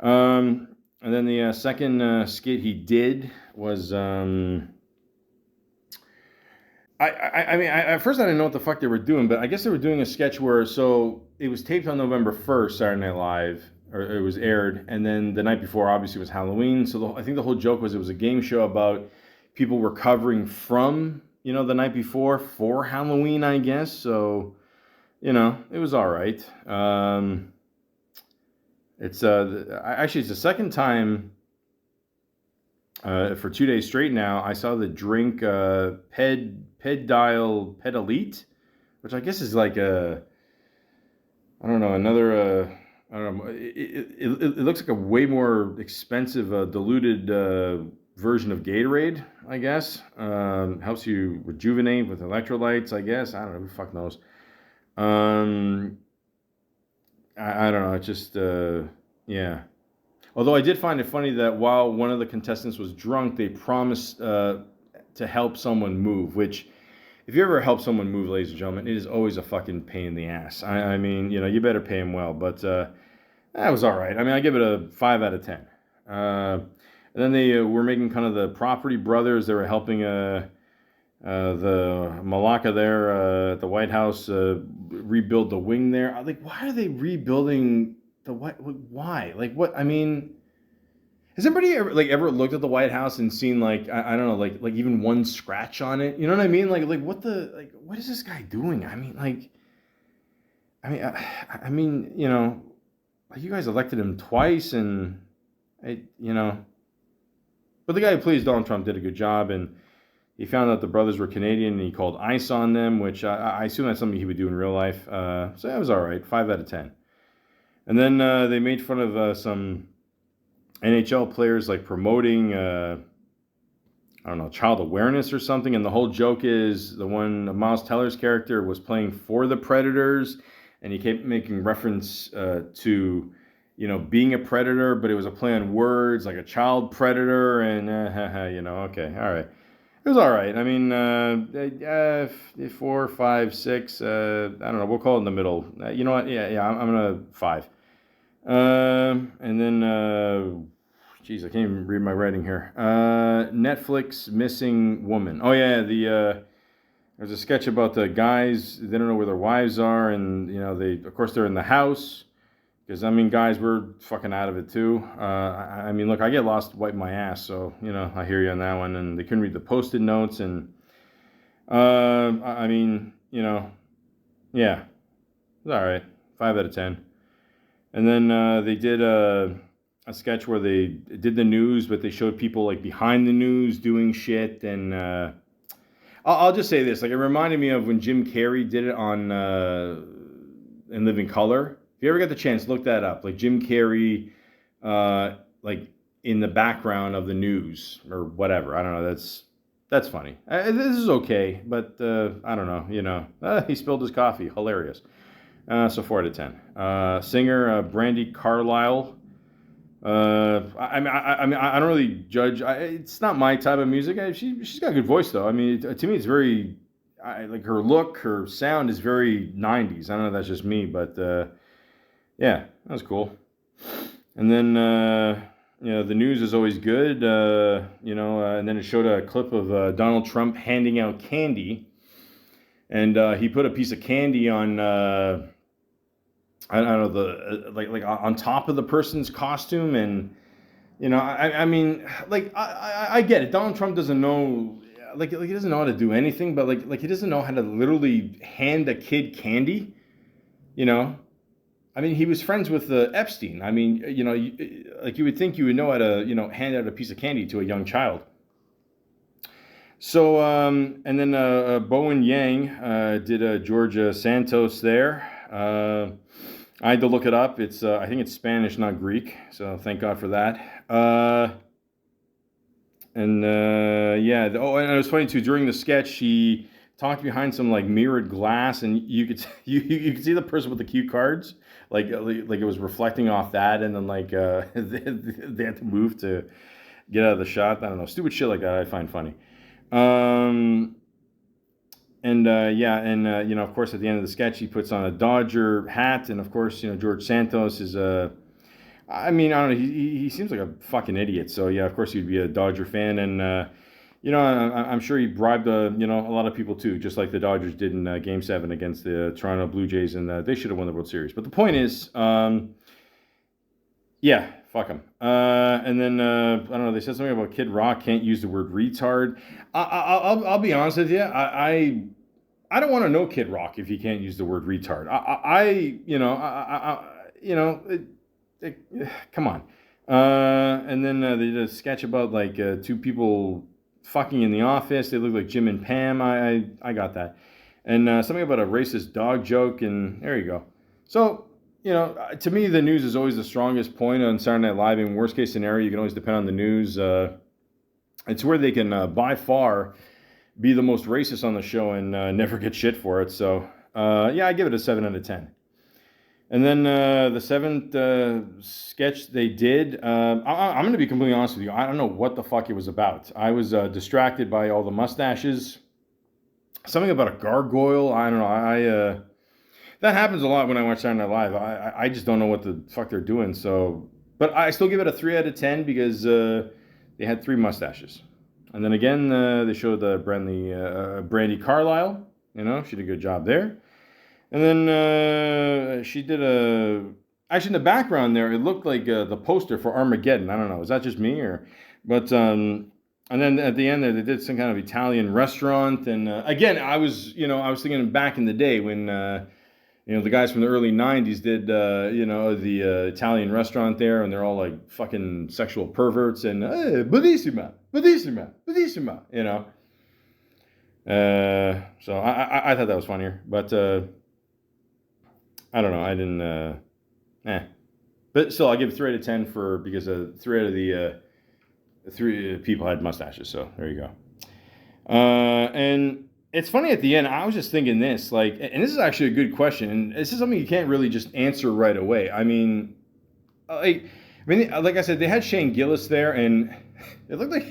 And then the second skit he did was, at first I didn't know what the fuck they were doing, but I guess they were doing a sketch where, so it was taped on November 1st, Saturday Night Live, or it was aired, and then the night before obviously was Halloween, so I think the whole joke was it was a game show about people recovering from, the night before for Halloween, I guess, so, it was all right. It's the second time for 2 days straight now. I saw the drink Ped Elite, which I guess is like I don't know, I don't know. It looks like a way more expensive, diluted version of Gatorade, I guess. Helps you rejuvenate with electrolytes, I guess. I don't know. Who the fuck knows? Um, I don't know. It's just, yeah. Although I did find it funny that while one of the contestants was drunk, they promised to help someone move, which if you ever help someone move, ladies and gentlemen, it is always a fucking pain in the ass. I mean, you better pay them well, but that was all right. I mean, I give it a 5 out of 10. And then they were making kind of the Property Brothers. They were helping the Malaka there at the White House rebuild the wing there. I'm like, why are they rebuilding the White? Why? Like, what? I mean, has anybody ever looked at the White House and seen I don't know like even one scratch on it? You know what I mean? Like what is this guy doing? I mean I mean like you guys elected him twice and but the guy who pleased Donald Trump did a good job, and he found out the brothers were Canadian and he called ICE on them, which I assume that's something he would do in real life. So that was all right, 5 out of 10. And then they made fun of some NHL players like promoting, I don't know, child awareness or something. And the whole joke is the one Miles Teller's character was playing for the Predators, and he kept making reference to, being a predator, but it was a play on words, like a child predator, and okay, all right. It was all right. I mean, 4, 5, 6. I don't know. We'll call it in the middle. You know what? Yeah. I'm gonna 5. And then, geez, I can't even read my writing here. Netflix Missing Woman. Oh yeah, there's a sketch about the guys. They don't know where their wives are, and of course they're in the house. Because I mean, guys, we're fucking out of it too. I mean, look, I get lost wiping my ass, so I hear you on that one. And they couldn't read the post-it notes, and I mean, yeah, it's all right, 5 out of 10. And then they did a sketch where they did the news, but they showed people like behind the news doing shit. And I'll just say this: like, it reminded me of when Jim Carrey did it on In Living Color. If you ever get the chance, look that up. Like Jim Carrey, like in the background of the news or whatever. I don't know. That's funny. This is okay, but I don't know. He spilled his coffee. Hilarious. So 4 out of 10. Singer Brandy Carlisle. I mean, I don't really judge. It's not my type of music. She's got a good voice though. I mean, to me, it's very like her look, her sound is very 90s. I don't know if that's just me, but yeah, that was cool. And then the news is always good. And then it showed a clip of Donald Trump handing out candy, and he put a piece of candy on. I don't know like on top of the person's costume, and I mean, like I get it. Donald Trump doesn't know, like he doesn't know how to do anything, but like he doesn't know how to literally hand a kid candy. I mean, he was friends with Epstein. I mean, you would think you would know how to hand out a piece of candy to a young child. So and then Bowen Yang did Georgia Santos there. I had to look it up. It's I think it's Spanish, not Greek. So thank God for that. And yeah. Oh, and it was funny too. During the sketch, she talked behind some like mirrored glass, and you could you could see the person with the cue cards, like it was reflecting off that, and then like they had to move to get out of the shot. I don't know, stupid shit like that. I find funny. And yeah, and of course, at the end of the sketch, he puts on a Dodger hat, and of course, George Santos is I mean, I don't know, he seems like a fucking idiot. So yeah, of course, he'd be a Dodger fan, and I'm sure he bribed a lot of people too, just like the Dodgers did in Game 7 against the Toronto Blue Jays, and they should have won the World Series. But the point is, yeah, fuck him. And then I don't know. They said something about Kid Rock can't use the word retard. I'll be honest with you. I don't want to know Kid Rock if he can't use the word retard. Come on. And then they did a sketch about like two people fucking in the office. They look like Jim and Pam. I got that. And something about a racist dog joke, and there you go. So, to me, the news is always the strongest point on Saturday Night Live. In worst case scenario, you can always depend on the news. It's where they can, by far, be the most racist on the show and never get shit for it. So, I give it a 7 out of 10. And then the seventh sketch they did, I'm going to be completely honest with you. I don't know what the fuck it was about. I was distracted by all the mustaches. Something about a gargoyle. I don't know. That happens a lot when I watch Saturday Night Live. I just don't know what the fuck they're doing. So, but I still give it a 3 out of 10 because they had 3 mustaches. And then again, they showed Brandy Carlisle. She did a good job there. And then she did actually in the background there, it looked like the poster for Armageddon. I don't know. Is that just me but and then at the end there, they did some kind of Italian restaurant. And again, I was thinking back in the day when, the guys from the early 90s did, the Italian restaurant there, and they're all like fucking sexual perverts and, bellissima, bellissima, bellissima, So I thought that was funnier, but I don't know. I didn't, But still, I'll give it 3 out of 10 because 3 out of the 3 people had mustaches. So there you go. And it's funny at the end. I was just thinking this, and this is actually a good question. And this is something you can't really just answer right away. I mean, like I said, they had Shane Gillis there, and it looked like,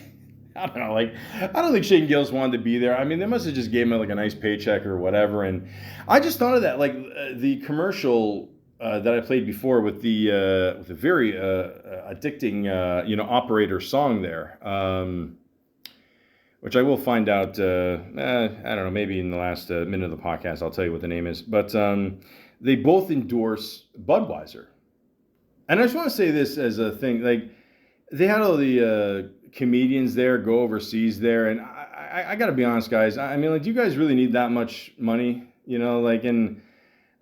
I don't know, I don't think Shane Gillis wanted to be there. I mean, they must have just gave him like a nice paycheck or whatever. And I just thought of that, the commercial that I played before with the very addicting, operator song there, which I will find out. I don't know, maybe in the last minute of the podcast, I'll tell you what the name is. But they both endorse Budweiser, and I just want to say this as a thing, they had all the comedians there go overseas there, and I got to be honest, guys. I mean, do you guys really need that much money? And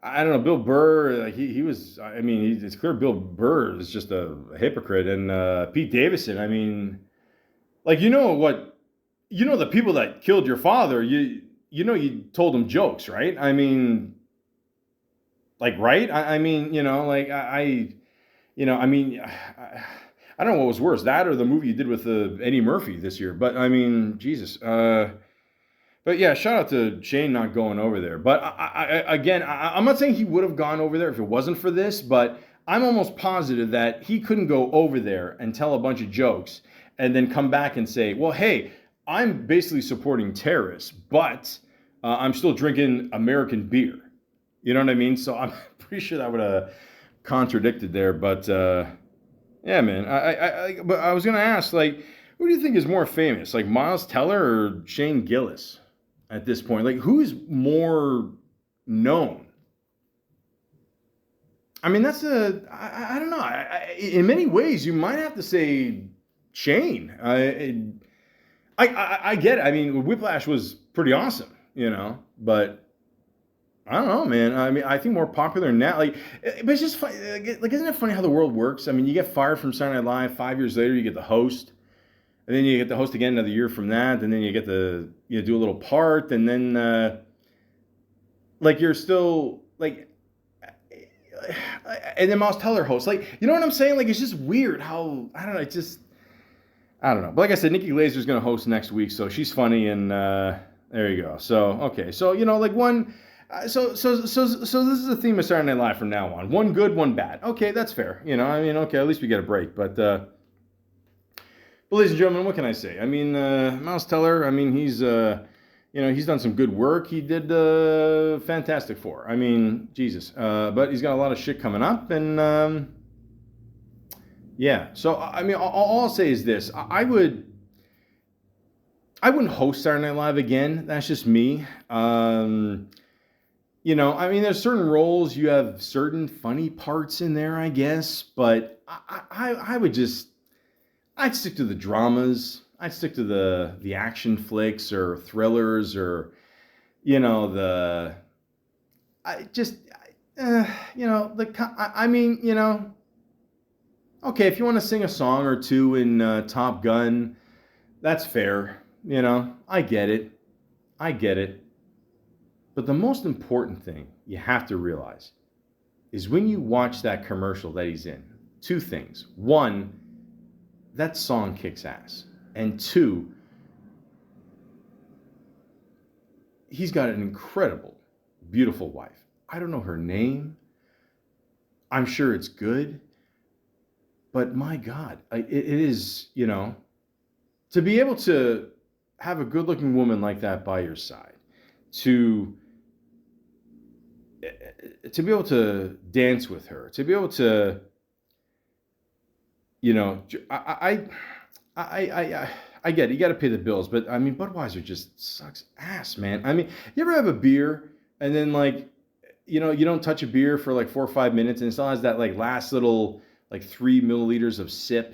I don't know, Bill Burr, he was, I mean, it's clear Bill Burr is just a hypocrite. And Pete Davidson, I mean, the people that killed your father, you told them jokes, right? I mean, right? I mean, I don't know what was worse, that or the movie you did with Eddie Murphy this year. But I mean, Jesus. But yeah, shout out to Shane not going over there. But I'm not saying he would have gone over there if it wasn't for this, but I'm almost positive that he couldn't go over there and tell a bunch of jokes and then come back and say, well, hey, I'm basically supporting terrorists, but I'm still drinking American beer. You know what I mean? So I'm pretty sure that would have contradicted there. But yeah, man. But I was going to ask, who do you think is more famous? Miles Teller or Shane Gillis at this point? Who's more known? I mean, that's I don't know. In many ways, you might have to say Shane. I get it. I mean, Whiplash was pretty awesome, but I don't know, man. I mean, I think more popular now. But it's just funny. Isn't it funny how the world works? I mean, you get fired from Saturday Night Live. 5 years later, you get the host. And then you get the host again another year from that. And then you get do a little part. And then, you're still, and then Miles Teller hosts. You know what I'm saying? It's just weird how, I don't know, I don't know. But like I said, Nikki Glazer's going to host next week. So she's funny. And there you go. So, okay. So, one... So this is the theme of Saturday Night Live from now on. One good, one bad. Okay, that's fair. Okay, at least we get a break. But ladies and gentlemen, what can I say? I mean, Miles Teller, I mean, he's done some good work. He did Fantastic Four. I mean, Jesus. But he's got a lot of shit coming up. And, yeah. So, I mean, all I'll say is this. I wouldn't host Saturday Night Live again. That's just me. I mean, there's certain roles, you have certain funny parts in there, I guess, but I'd stick to the dramas. I'd stick to the action flicks or thrillers or, Okay, if you want to sing a song or two in Top Gun, that's fair. You know, I get it. I get it. But the most important thing you have to realize is when you watch that commercial that he's in, two things. One, that song kicks ass. And two, he's got an incredible, beautiful wife. I don't know her name. I'm sure it's good. But my God, it is, you know, to be able to have a good looking woman like that by your side, to be able to dance with her, to be able to, you know, I get it. You got to pay the bills, but I mean, Budweiser just sucks ass, man. I mean, you ever have a beer and then like, you know, you don't touch a beer for like 4 or 5 minutes, and it still has that like last little like 3 milliliters of sip,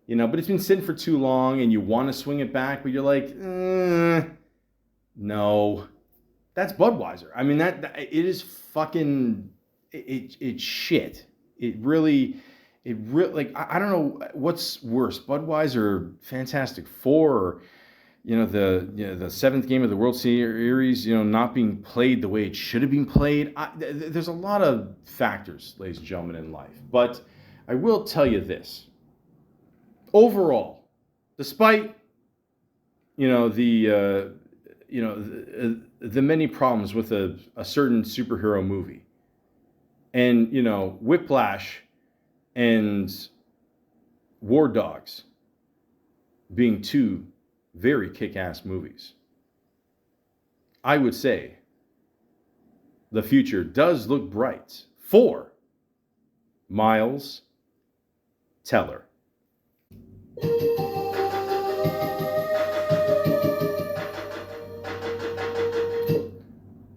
you know, but it's been sitting for too long, and you want to swing it back, but you're like, no, that's Budweiser. I mean, that it is fucking it's shit. It really like I don't know what's worse, Budweiser, Fantastic Four, or the seventh game of the World Series, not being played the way it should have been played. There's a lot of factors, ladies and gentlemen, in life, but I will tell you this: overall, despite the many problems with a certain superhero movie, and Whiplash and War Dogs being two very kick-ass movies, I would say the future does look bright for Miles Teller.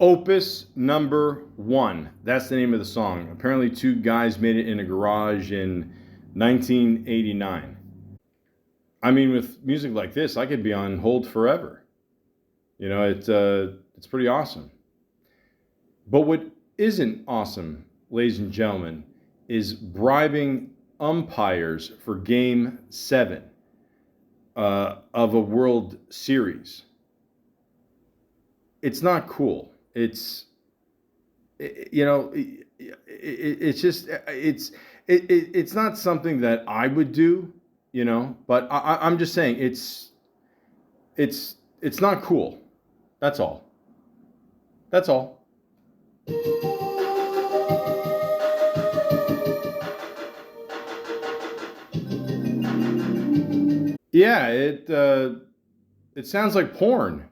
Opus number 1. That's the name of the song. Apparently, two guys made it in a garage in 1989. I mean, with music like this, I could be on hold forever. It's pretty awesome. But what isn't awesome, ladies and gentlemen, is bribing umpires for Game 7 of a World Series. It's not cool. It's not something that I would do, but I'm just saying it's not cool. That's all. That's all. Yeah, it sounds like porn.